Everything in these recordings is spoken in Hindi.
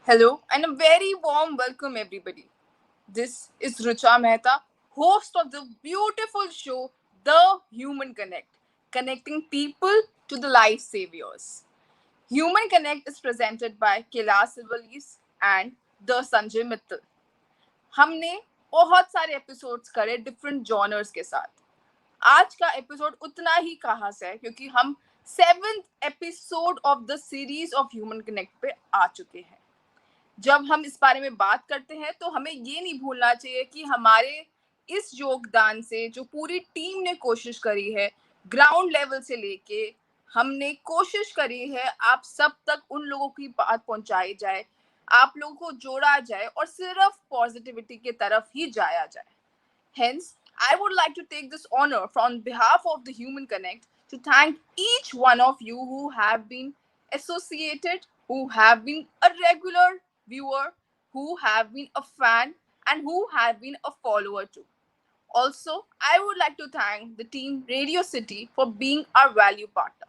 Hello and a very warm welcome, everybody. This is Rucha Mehta, host of the beautiful show The Human Connect, connecting people to the life saviors. Human Connect is presented by Kailash Silverleaves and The Sanjay Mittal. हमने बहुत सारे एपिसोड्स करे डिफरेंट जॉनर्स के साथ. आज का एपिसोड उतना ही खास है क्योंकि हम 7th episode of the series of human connect पे आ चुके हैं. जब हम इस बारे में बात करते हैं तो हमें ये नहीं भूलना चाहिए कि हमारे इस योगदान से जो पूरी टीम ने कोशिश करी है, ग्राउंड लेवल से लेके हमने कोशिश करी है आप सब तक उन लोगों की बात पहुंचाई जाए, आप लोगों को जोड़ा जाए और सिर्फ पॉजिटिविटी की तरफ ही जाया जाए. Hence, I would like to take this honor from behalf of the Human Connect to thank each one of you who have been associated, who have been a regular viewer, who have been a fan, and who have been a follower too. Also, I would like to thank the team Radio City for being our value partner.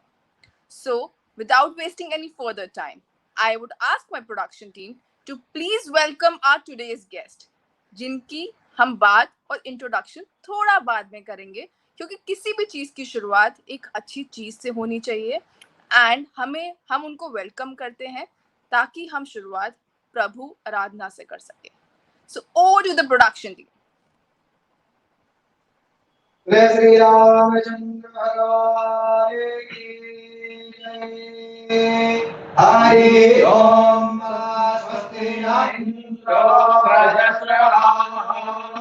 So, without wasting any further time, I would ask my production team to please welcome our today's guest, जिनकी हम बात और इंट्रोडक्शन थोड़ा बाद में करेंगे क्योंकि किसी भी चीज़ की शुरुआत एक अच्छी चीज़ से होनी चाहिए एंड हम उनको वेलकम करते हैं ताकि हम शुरुआत प्रभु आराधना से कर सके. So over to the production team. जय श्री रामचंद्र भगवान की जय. हरि ओम. स्वस्ति न इंद्रो वृहस्पतिः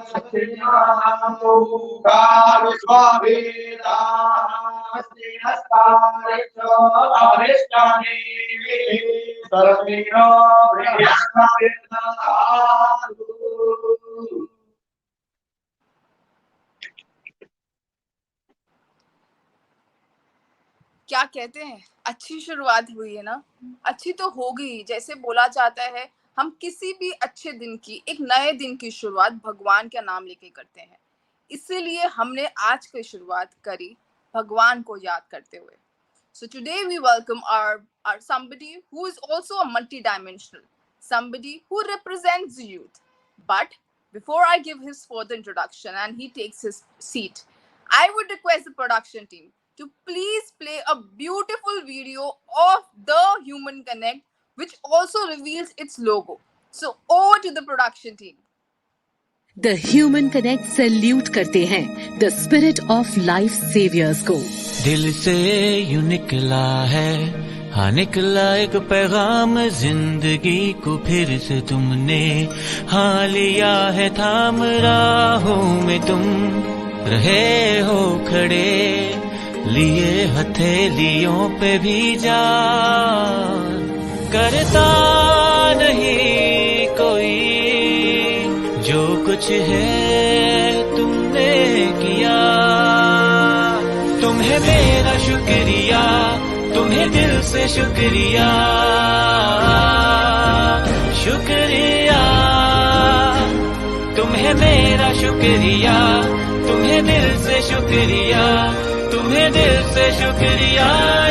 स्वस्ति नः पूषा विश्ववेदाः स्वस्ति नस्तार्क्ष्यो अरिष्टनेमिः स्वस्ति नो बृहस्पतिर्दधातु. क्या कहते हैं, अच्छी शुरुआत हुई है ना. अच्छी तो हो गई. जैसे बोला जाता है हम किसी भी अच्छे दिन की, एक नए दिन की शुरुआत भगवान का नाम लेके करते हैं. इसीलिए हमने आज की शुरुआत करी भगवान को याद करते हुए. So today we welcome our somebody who is also a multi-dimensional, somebody who represents the youth. But before I give his further introduction and he takes his seat, I would request the production team to please play a beautiful video of the Human Connect, which also reveals its logo. So over to the production team. The human connect salute करते हैं the spirit of life saviours को. दिल से यूं निकला है, हाँ निकला एक पैगाम जिंदगी को फिर से तुमने हाँ लिया है थाम राहों में तुम रहे हो खड़े लिए हथेलियों पे भी जा करता नहीं कोई जो कुछ है तुमने किया. तुम्हें मेरा शुक्रिया, तुम्हें दिल से शुक्रिया शुक्रिया. तुम्हें मेरा शुक्रिया, तुम्हें दिल से शुक्रिया, तुम्हें दिल से शुक्रिया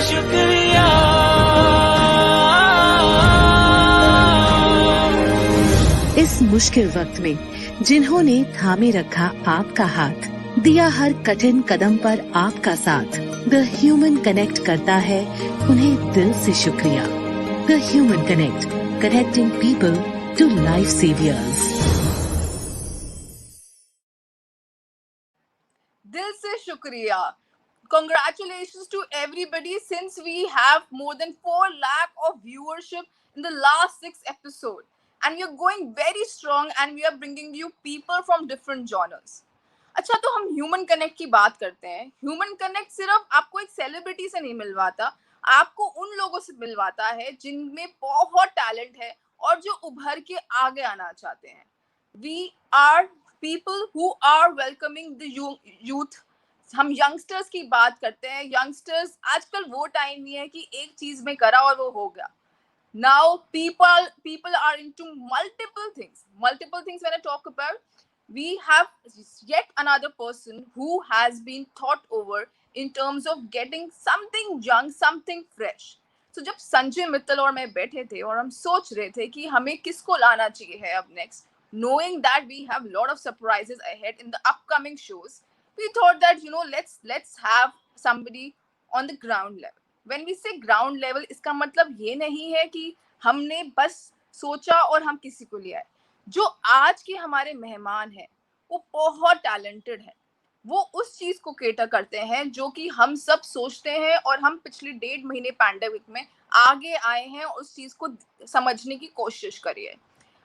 शुक्रिया. इस मुश्किल वक्त में जिन्होंने थामे रखा आपका हाथ, दिया हर कठिन कदम पर आपका साथ, द ह्यूमन कनेक्ट करता है उन्हें दिल से शुक्रिया. The human connect, connecting people to life saviours. दिल से शुक्रिया. Congratulations to everybody since we have more than 4 lakh of viewership in the last 6 episodes. And we are going very strong and we are bringing you people from different genres. अच्छा, तो हम ह्यूमन कनेक्ट की बात करते हैं. ह्यूमन कनेक्ट सिर्फ आपको एक सेलिब्रिटी से नहीं मिलवाता, आपको उन लोगों से मिलवाता है जिनमें बहुत टैलेंट है और जो उभर के आगे आना चाहते हैं. We are people who are welcoming the youth. हम यंगस्टर्स की बात करते हैं. यंगस्टर्स आजकल वो टाइम नहीं है कि एक चीज में करा और वो हो गया. Now people are into multiple things. When I talk about, we have yet another person who has been thought over in terms of getting something young, something fresh. तो जब संजय मित्तल और मैं बैठे थे और हम सोच रहे थे कि हमें किसको लाना चाहिए है अब next, knowing that we have lot of surprises ahead in the upcoming shows, we thought that let's have somebody on the ground level. When we say ground level, इसका मतलब ये नहीं है कि हमने बस सोचा और हम किसी को लिया है. जो आज के हमारे मेहमान हैं वो बहुत टैलेंटेड है, वो उस चीज को केटर करते हैं जो कि हम सब सोचते हैं और हम पिछले 1.5 महीने पैंडेमिक में आगे आए हैं और उस चीज को समझने की कोशिश करी है.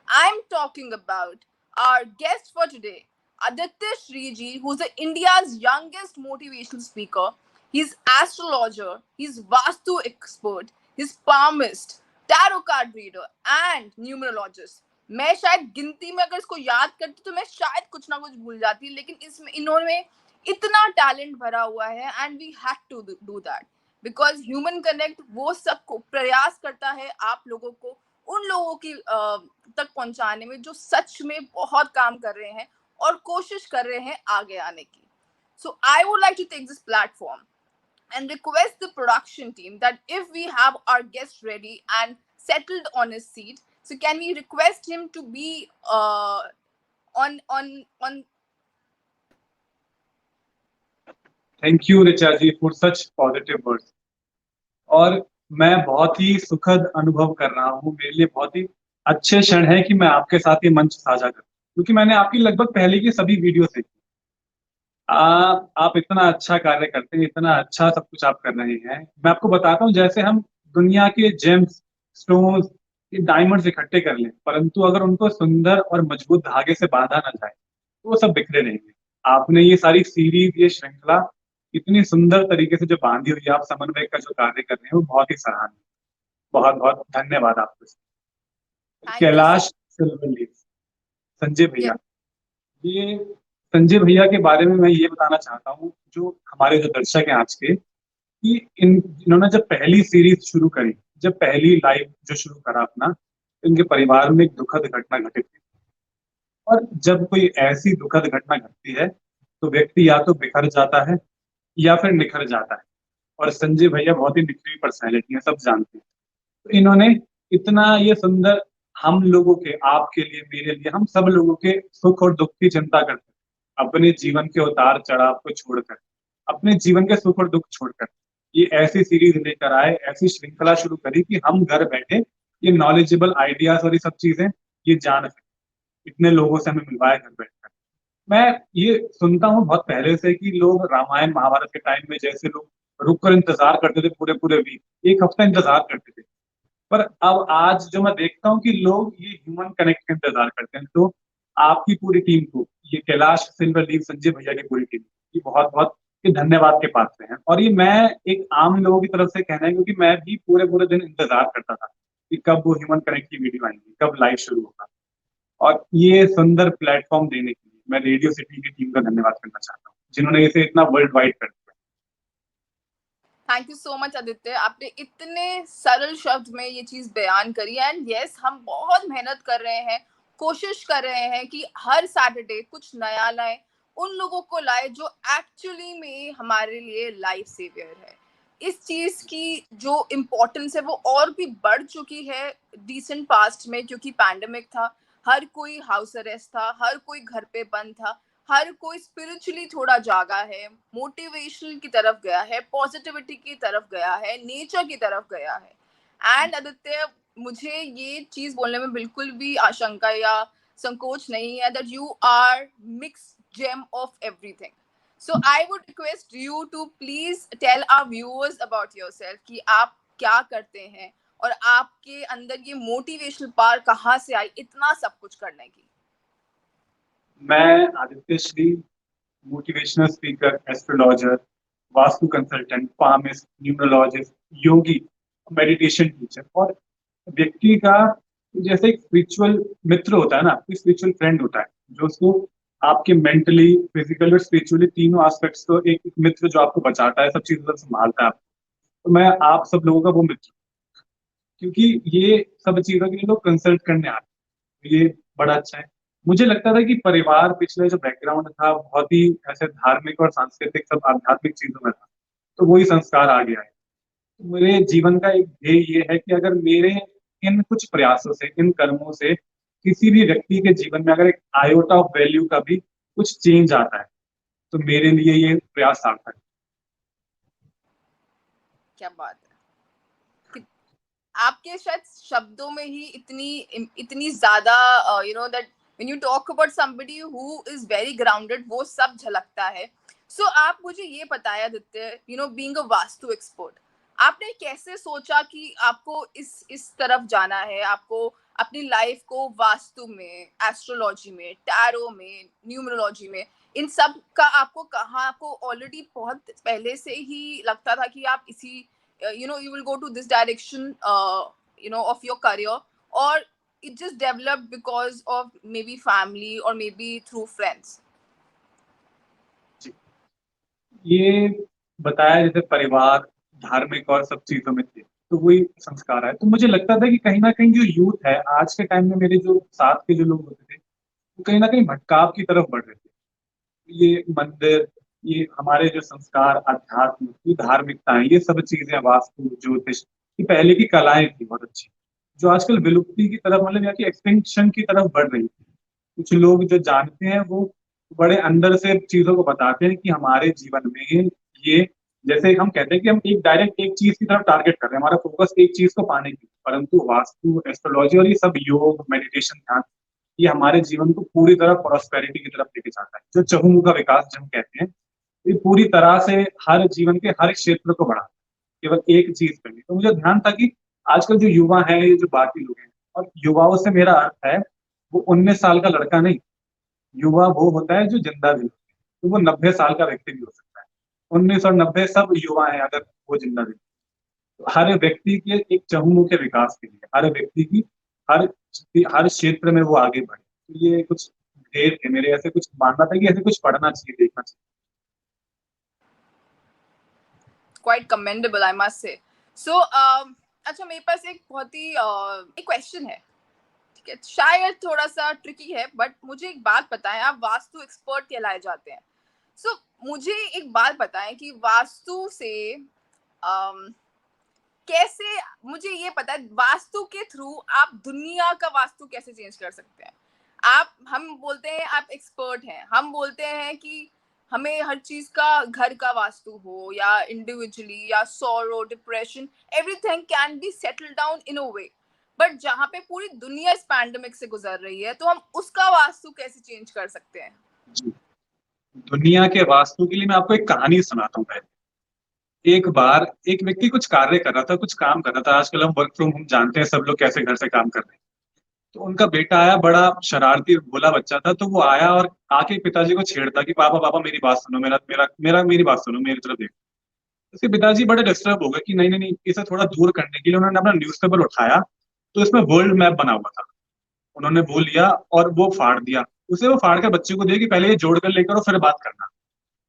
I'm talking about our guest for today, Aditya Shriji, who's India's youngest motivational speaker. He's astrologer, he's Vastu expert, he's palmist, tarot card reader, and numerologist. मैं शायद गिनती में अगर इसको याद करती तो मैं शायद कुछ ना कुछ भूल जाती, लेकिन इसमें इन्होंने इतना टैलेंट भरा हुआ है and we had to do that because human connect वो सबको प्रयास करता है आप लोगों को उन लोगों की तक पहुंचाने में जो सच में बहुत काम कर रहे हैं और कोशिश कर रहे हैं आगे आने की. So I would like to take this platform and request the production team that if we have our guest ready and settled on his seat, so can we request him to be on. Thank you, Richa ji, for such positive words. और मैं बहुत ही सुखद अनुभव कर रहा हूँ. मेरे लिए बहुत ही अच्छे क्षण है कि मैं आपके साथ ये मंच साझा करूँ, क्योंकि मैंने आपकी लगभग पहले की सभी वीडियो देखी. आप इतना अच्छा कार्य करते हैं, इतना अच्छा सब कुछ आप कर रहे हैं. मैं आपको बताता हूँ, जैसे हम दुनिया के जेम्स, स्टोन्स, डायमंड्स इकट्ठे कर लें, परंतु अगर उनको सुंदर और मजबूत धागे से बांधा ना जाए तो वो सब बिखरे रहेंगे. आपने ये सारी सीरीज, ये श्रृंखला इतनी सुंदर तरीके से जो बांधी हुई है, आप समन्वय का जो कार्य कर रहे हैं वो बहुत ही सराहनीय. बहुत बहुत धन्यवाद आपको. कैलाश सिल्वरलीफ, संजय भैया. ये संजय भैया के बारे में मैं ये बताना चाहता हूँ, जो हमारे जो दर्शक हैं आज के, कि इन्होंने जब पहली सीरीज शुरू करी, जब पहली लाइव जो शुरू करा अपना, इनके परिवार में एक दुखद घटना घटित हुई. और जब कोई ऐसी दुखद घटना घटती है तो व्यक्ति या तो बिखर जाता है या फिर निखर जाता है. और संजय भैया बहुत ही निखरी पर्सनैलिटी है, सब जानते हैं. तो इन्होंने इतना ये सुंदर हम लोगों के, आपके लिए, मेरे लिए, हम सब लोगों के सुख और दुख की चिंता करते हैं, अपने जीवन के उतार चढ़ाव को छोड़कर, अपने जीवन के सुख और दुख छोड़कर ये ऐसी सीरीज लेकर आए, ऐसी श्रृंखला शुरू करी कि हम घर बैठे ये नॉलेजेबल आइडियाज और ये सब चीजें ये जान सके. इतने लोगों से हमें मिलवाया घर बैठकर. मैं ये सुनता हूँ बहुत पहले से कि लोग रामायण महाभारत के टाइम में जैसे लोग रुक कर इंतजार करते थे, पूरे पूरे वीक, एक हफ्ता इंतजार करते थे, पर अब आज जो मैं देखता हूँ कि लोग ये ह्यूमन कनेक्ट का इंतजार करते हैं. तो आपकी पूरी टीम को, ये कैलाश सिल्वरलीफ, संजय भैया की पूरी टीम की बहुत बहुत धन्यवाद के पात्र हैं. और ये मैं एक आम लोगों की तरफ से कहना है, क्योंकि मैं भी पूरे पूरे दिन इंतजार करता था कि कब वो ह्यूमन कनेक्ट की वीडियो आएंगी, कब लाइव शुरू होगा. और ये सुंदर प्लेटफॉर्म देने के लिए मैं रेडियो सिटी की टीम का धन्यवाद करना चाहता हूँ, जिन्होंने इसे इतना वर्ल्ड वाइड कर दिया. Thank you so much Aditya, आपने इतने सरल शब्द में ये चीज बयान करी. एंड यस, हम बहुत मेहनत कर रहे हैं, कोशिश कर रहे हैं कि हर सैटरडे कुछ नया लाए, उन लोगों को लाए जो एक्चुअली में हमारे लिए लाइफ सेवियर है. इस चीज की जो इम्पोर्टेंस है वो और भी बढ़ चुकी है रिसेंट पास्ट में, क्योंकि पैंडेमिक था, हर कोई हाउस अरेस्ट था, हर कोई घर पे बंद था, हर कोई स्पिरिचुअली थोड़ा जागा है, मोटिवेशनल की तरफ गया है, पॉजिटिविटी की तरफ गया है, नेचर की तरफ गया है. एंड आदित्य, मुझे ये चीज बोलने में बिल्कुल भी आशंका या संकोच नहीं है that you are mix gem of everything. So I would request you to please tell our viewers about yourself कि आप क्या करते हैं और आपके अंदर ये मोटिवेशनल पावर कहाँ से आई इतना सब कुछ करने की. मैं Aditya Shri, motivational speaker, astrologer, vastu consultant, palmist, numerologist, yogi, meditation teacher और व्यक्ति का जैसे एक स्पिरिचुअल मित्र होता है ना, कोई स्पिरिचुअल फ्रेंड होता है जो उसको आपके मेंटली, फिजिकल और स्पिरिचुअली तीनों एस्पेक्ट्स को, एक मित्र जो आपको बचाता है, सब चीजों से संभालता है आपको. तो मैं आप सब लोगों का वो मित्र, क्योंकि ये सब चीजों के लिए लोग कंसल्ट करने आते हैं, ये बड़ा अच्छा है. मुझे लगता था कि परिवार, पिछले जो बैकग्राउंड था बहुत ही ऐसे धार्मिक और सांस्कृतिक, सब आध्यात्मिक चीजों में था, तो वही संस्कार आ गया है. मेरे जीवन का एक ध्येय ये है कि अगर मेरे इन कुछ प्रयासों से, इन कर्मों से किसी भी व्यक्ति के जीवन में अगर एक आयोटा ऑफ वैल्यू का भी कुछ चेंज आता है, तो मेरे लिए ये प्रयास सार्थक है। क्या बात है कि आपके शायद शब्दों में ही इतनी ज्यादा you know that when you talk about somebody who is very grounded, वो सब झलकता है। सो आप मुझे ये बताया Aditya, you know being a vastu expert, आपने कैसे सोचा कि आपको इस तरफ जाना है, आपको अपनी लाइफ को वास्तु में, एस्ट्रोलॉजी में, टैरो में, न्यूमरोलॉजी में, इन सब का आपको कहाँ, आपको ऑलरेडी बहुत पहले से ही लगता था कि आप इसी you will go to this direction of your career, or it just developed because of maybe family or maybe through friends? ये बताया जैसे परिवार, धार्मिक और सब चीजों में थे, तो वही संस्कार है। तो मुझे लगता था कि कहीं ना कहीं जो यूथ है आज के टाइम में, मेरे जो साथ के जो लोग होते थे, वो कहीं ना कहीं भटकाव की तरफ बढ़ रहे थे। ये मंदिर, ये हमारे जो संस्कार, अध्यात्म, ये धार्मिकता है, ये सब चीजें, वास्तु, ज्योतिष, ये पहले की कलाएं थी बहुत अच्छी, जो आजकल विलुप्ति की तरफ, मतलब या कि एक्सटिंक्शन की तरफ बढ़ रही थी। कुछ लोग जो जानते हैं वो बड़े अंदर से चीजों को बताते हैं कि हमारे जीवन में ये, जैसे हम कहते हैं कि हम एक डायरेक्ट एक चीज की तरफ टारगेट कर रहे हैं, हमारा फोकस एक चीज को पाने की, परंतु वास्तु, एस्ट्रोलॉजी और ये सब योग, मेडिटेशन, ध्यान, ये हमारे जीवन को पूरी तरह प्रॉस्पेरिटी की तरफ लेके जाता है। जो चहुमुखा विकास जो हम कहते हैं, ये पूरी तरह से हर जीवन के हर क्षेत्र को बढ़ाता है, केवल एक चीज पे नहीं। तो मुझे ध्यान था कि आजकल जो युवा हैं, ये जो बाकी लोग हैं, और युवाओं से मेरा अर्थ है वो 19 साल का लड़का नहीं, युवा वो होता है जो जिंदा भी होता है। तो वो 90 साल का व्यक्ति भी हो सकता है, 19 और 90 सब युवा है अगर वो जिंदा भी। तो हर व्यक्ति के एक चहुमुखी विकास के लिए, हर व्यक्ति की हर हर क्षेत्र में वो आगे बढ़े, तो ये कुछ ध्येय थे मेरे, ऐसे कुछ मानना था कि ऐसे कुछ पढ़ना चाहिए, देखना चाहिए। Quite commendable, I must say. So अच्छा, मेरे पास एक बहुत ही एक क्वेश्चन है, ठीक है, शायद थोड़ा सा ट्रिकी है, बट मुझे एक बात बताएं, आप वास्तु एक्सपर्ट कहलाए जाते हैं। सो मुझे एक बात बताएं कि वास्तु से कैसे, मुझे ये पता है वास्तु के थ्रू आप दुनिया का वास्तु कैसे चेंज कर सकते हैं। हम बोलते हैं आप एक्सपर्ट हैं, हम बोलते हैं कि हमें हर चीज का, घर का वास्तु हो या इंडिविजुअली या सोरो, depression, everything can be settle down in a way, but जहाँ पे पूरी दुनिया इस पैंडेमिक से गुजर रही है, तो हम उसका वास्तु कैसे चेंज कर सकते हैं? जी, दुनिया के वास्तु के लिए मैं आपको एक कहानी सुनाता हूँ पहले। एक बार एक व्यक्ति कुछ कार्य कर रहा था, कुछ काम कर रहा था। आजकल हम वर्क फ्रॉम होम जानते हैं, सब लोग कैसे घर से काम कर रहे हैं। तो उनका बेटा आया, बड़ा शरारती भोला बच्चा था, तो वो आया और आके पिताजी को छेड़ता कि पापा पापा मेरी बात सुनो, मेरा मेरा मेरा मेरी बात सुनो, मेरी तरफ देखो। उसके पिताजी बड़े डिस्टर्ब हो गए कि नहीं नहीं नहीं, इसे थोड़ा दूर करने के लिए उन्होंने अपना न्यूज़पेपर उठाया, तो इसमें वर्ल्ड मैप बना हुआ था। उन्होंने वो लिया और वो फाड़ दिया। उसे वो फाड़ कर बच्चे को दिया कि पहले ये जोड़ कर लेकर और फिर बात करना।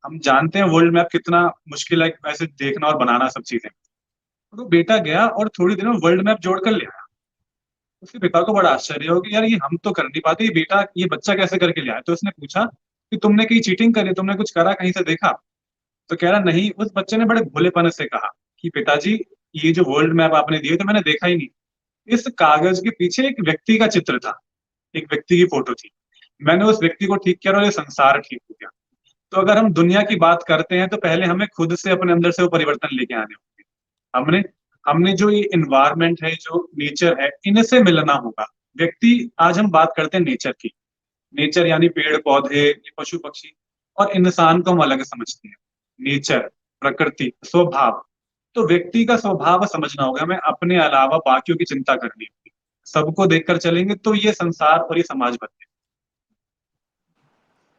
हम जानते हैं वर्ल्ड मैप कितना मुश्किल है वैसे देखना और बनाना सब चीजें। तो बेटा गया और थोड़ी देर में वर्ल्ड मैप जोड़ कर ले आया। उसके पिता को बड़ा आश्चर्य हो कि यार ये हम तो कर नहीं पाते, ये बेटा, ये बच्चा कैसे करके ले आया। तो उसने पूछा कि तुमने कहीं चीटिंग करी, तुमने कुछ करा, कहीं से देखा? तो कह रहा नहीं। उस बच्चे ने बड़े भोलेपन से कहा कि पिताजी, ये जो वर्ल्ड मैप आपने दिए तो मैंने देखा ही नहीं। इस कागज के पीछे एक व्यक्ति का चित्र था, एक व्यक्ति की फोटो थी। मैंने उस व्यक्ति को ठीक किया और ये संसार ठीक हो गया। तो अगर हम दुनिया की बात करते हैं तो पहले हमें खुद से अपने अंदर से वो परिवर्तन लेके आने होंगे। हमने हमने जो ये इन्वायरमेंट है, जो नेचर है, इनसे मिलना होगा। व्यक्ति, आज हम बात करते हैं नेचर की। नेचर यानी पेड़ पौधे, ये पशु पक्षी, और इंसान को हम अलग समझते हैं। नेचर, प्रकृति, स्वभाव। तो व्यक्ति का स्वभाव समझना होगा, हमें अपने अलावा बाकियों की चिंता करनी होगी। सबको देखकर चलेंगे तो ये संसार और ये समाज बनते हैं।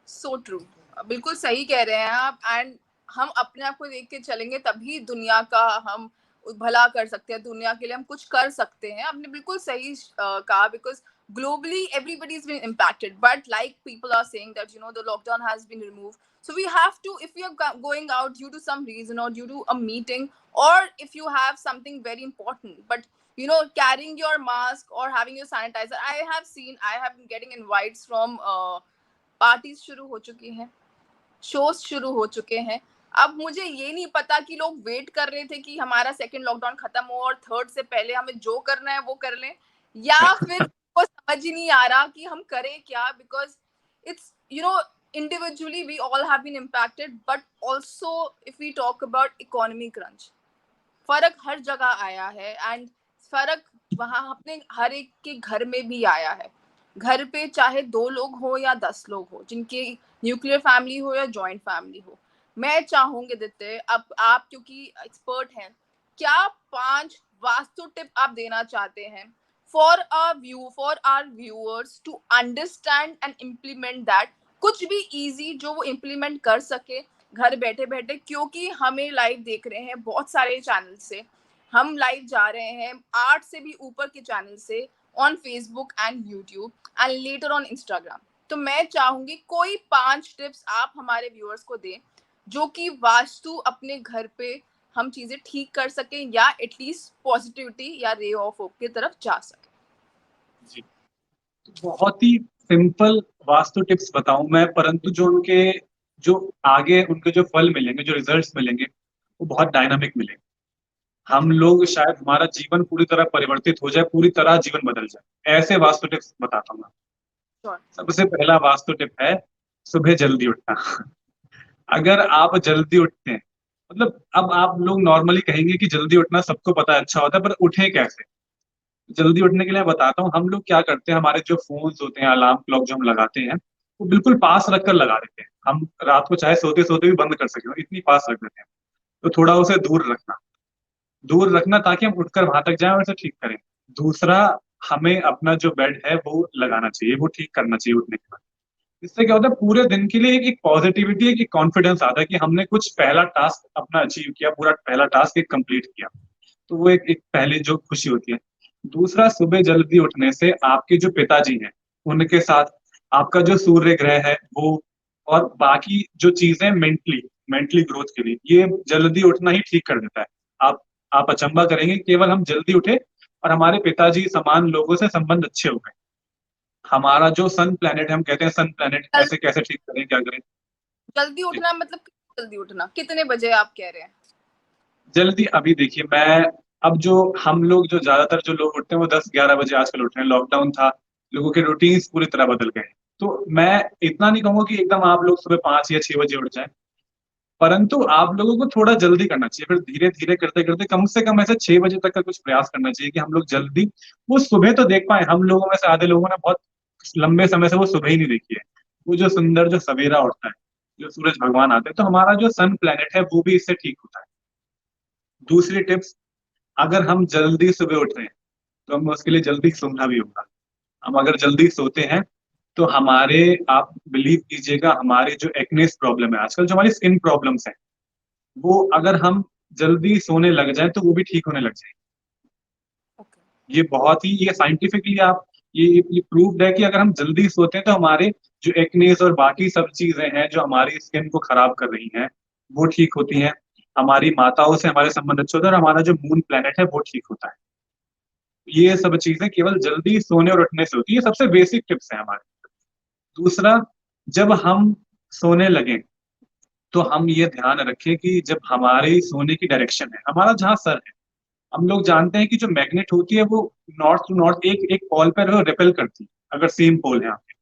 सो ट्रू, बिल्कुल सही कह रहे हैं आप। एंड हम अपने आप को देख के चलेंगे तभी दुनिया का हम भला कर सकते हैं, दुनिया के लिए हम कुछ कर सकते हैं। आपने बिल्कुल सही कहा, because globally everybody has been impacted, but like people are saying that the lockdown has been removed, so we have to, if we are going out due to some reason or due to a meeting, or if you have something very important, but carrying your mask or having your sanitizer. I have been getting invites from parties शुरू हो चुकी हैं, शोज शुरू हो चुके हैं, अब मुझे ये नहीं पता कि लोग वेट कर रहे थे कि हमारा सेकंड लॉकडाउन खत्म हो और थर्ड से पहले हमें जो करना है वो कर लें, या फिर वो समझ ही नहीं आ रहा कि हम करें क्या, because it's individually we all have been impacted, but also if we talk about economy crunch, फर्क हर जगह आया है, एंड फर्क वहां अपने हर एक के घर में भी आया है। घर पे चाहे 2 लोग हो या 10 लोग हो, जिनकी न्यूक्लियर फैमिली हो या जॉइंट फैमिली हो, मैं चाहूंगी दित्य, अब आप क्योंकि एक्सपर्ट हैं, क्या 5 वास्तु टिप आप देना चाहते हैं for our viewers to understand and implement that, कुछ भी इजी जो वो इम्प्लीमेंट कर सके घर बैठे बैठे, क्योंकि हमें लाइव देख रहे हैं बहुत सारे चैनल से, हम लाइव जा रहे हैं 8 से भी ऊपर के चैनल से on Facebook and YouTube and later on Instagram. तो मैं चाहूंगी कोई 5 टिप्स आप हमारे व्यूअर्स को दें जो कि वास्तु अपने घर पे हम चीजें ठीक कर सकें, या एटलीस्ट पॉजिटिविटी या रे ऑफ होप की तरफ जा सके। जी, बहुत ही सिंपल वास्तु टिप्स बताऊं मैं, परंतु जो आगे उनके जो फल मिलेंगे, जो रिजल्ट्स मिलेंगे, वो बहुत डायनामिक मिलेंगे। हम लोग शायद हमारा जीवन पूरी तरह परिवर्तित हो जाए, पूरी तरह जीवन बदल जाए, ऐसे वास्तु टिप्स बताता हूँ मैं। सबसे पहला वास्तु टिप है सुबह जल्दी उठना। अगर आप जल्दी उठते हैं, मतलब अब आप लोग नॉर्मली कहेंगे कि जल्दी उठना सबको पता है अच्छा होता है, पर उठे कैसे? जल्दी उठने के लिए बताता हूँ। हम लोग क्या करते हैं, हमारे जो फोन्स होते हैं, अलार्म क्लॉक जो हम लगाते हैं, वो बिल्कुल पास रखकर लगा देते हैं। हम रात को चाहे सोते सोते भी बंद कर सके, इतनी पास रख देते हैं। तो थोड़ा उसे दूर रखना ताकि हम उठकर वहां तक जाएं और इसे ठीक करें। दूसरा, हमें अपना जो बेड है वो लगाना चाहिए, वो ठीक करना चाहिए उठने के बाद। इससे क्या होता है, पूरे दिन के लिए एक पॉजिटिविटी, एक कॉन्फिडेंस आता है कि हमने कुछ पहला टास्क अपना अचीव किया, पूरा पहला टास्क एक कंप्लीट किया। तो वो एक पहले जो खुशी होती है। दूसरा, सुबह जल्दी उठने से आपके जो पिताजी हैं उनके साथ आपका जो सूर्य ग्रह है वो, और बाकी जो चीजें मेंटली ग्रोथ के लिए, ये जल्दी उठना ही ठीक कर देता है। आप अचंभा करेंगे, केवल हम जल्दी उठे और हमारे पिताजी समान लोगों से संबंध अच्छे हो गए। हमारा जो सन प्लेनेट है, हम कहते हैं सन प्लेनेट, ऐसे कैसे ठीक करें, क्या करें? जल्दी उठना मतलब जल्दी उठना कितने बजे आप कह रहे हैं? जल्दी, अभी देखिए, अब जो हम लोग, जो ज्यादातर जो लोग उठते हैं वो 10-11 बजे आजकल उठ रहे हैं। लॉकडाउन था, लोगों के रूटीन्स पूरी तरह बदल गए। तो मैं इतना नहीं कहूंगा कि एकदम आप लोग सुबह 5 या 6 बजे उठ जाएं, परंतु आप लोगों को थोड़ा जल्दी करना चाहिए। फिर धीरे धीरे करते करते कम से कम ऐसे 6 बजे तक का कुछ प्रयास करना चाहिए कि हम लोग जल्दी वो सुबह तो देख पाए। हम लोगों में से आधे लोगों ने बहुत लंबे समय से वो सुबह ही नहीं देखी है, वो जो सुंदर जो सवेरा उठता है, जो सूरज भगवान आते हैं। तो हमारा जो सन प्लेनेट है वो भी इससे ठीक होता है। दूसरी टिप्स, अगर हम जल्दी सुबह उठ रहे हैं तो हमें उसके लिए जल्दी सोना भी होगा। हम अगर जल्दी सोते हैं तो हमारे, आप बिलीव कीजिएगा, हमारे जो एक्नेस प्रॉब्लम है आजकल, जो हमारी स्किन प्रॉब्लम्स है, वो अगर हम जल्दी सोने लग जाए तो वो भी ठीक होने लग जाए। ये बहुत ही, ये साइंटिफिकली आप, ये प्रूव्ड है कि अगर हम जल्दी सोते हैं तो हमारे जो एक्नेस और बाकी सब चीजें हैं जो हमारी स्किन को खराब कर रही हैं, वो ठीक होती हैं। हमारी माताओं से हमारे संबंध अच्छे होते हैं और हमारा जो मून प्लेनेट है वो ठीक होता है। ये सब चीजें केवल जल्दी सोने और उठने से होती है। ये सबसे बेसिक टिप्स है हमारे। दूसरा, जब हम सोने लगे तो हम ये ध्यान रखें कि जब हमारे सोने की डायरेक्शन है, हमारा जहाँ सर है, हम लोग जानते हैं कि जो मैग्नेट होती है वो नॉर्थ टू नॉर्थ एक एक पोल पर रिपेल करती है। अगर सेम पोल है यहाँ पे,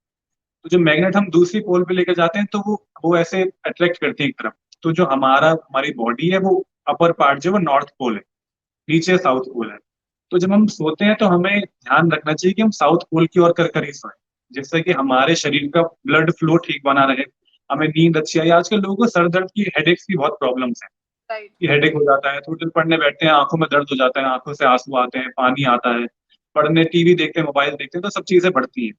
तो जो मैग्नेट हम दूसरी पोल पे लेकर जाते हैं तो वो ऐसे अट्रैक्ट करती है एक तरफ। तो जो हमारी बॉडी है वो अपर पार्ट जो वो नॉर्थ पोल है, नीचे साउथ पोल है। तो जब हम सोते हैं तो हमें ध्यान रखना चाहिए कि हम साउथ पोल की ओर कर ही सोएं, जिससे कि हमारे शरीर का ब्लड फ्लो ठीक बना रहे, हमें नींद अच्छी आए। आजकल लोगों को सर दर्द की, हेडेक्स की बहुत प्रॉब्लम्स है। राइट। कि हेडेक हो जाता है, थोड़ी देर पढ़ने बैठते हैं, आंखों में दर्द हो जाता है, आंखों से आंसू आते हैं, पानी आता है, पढ़ने, टीवी देखते हैं, मोबाइल देखते हैं, तो सब चीजें बढ़ती हैं।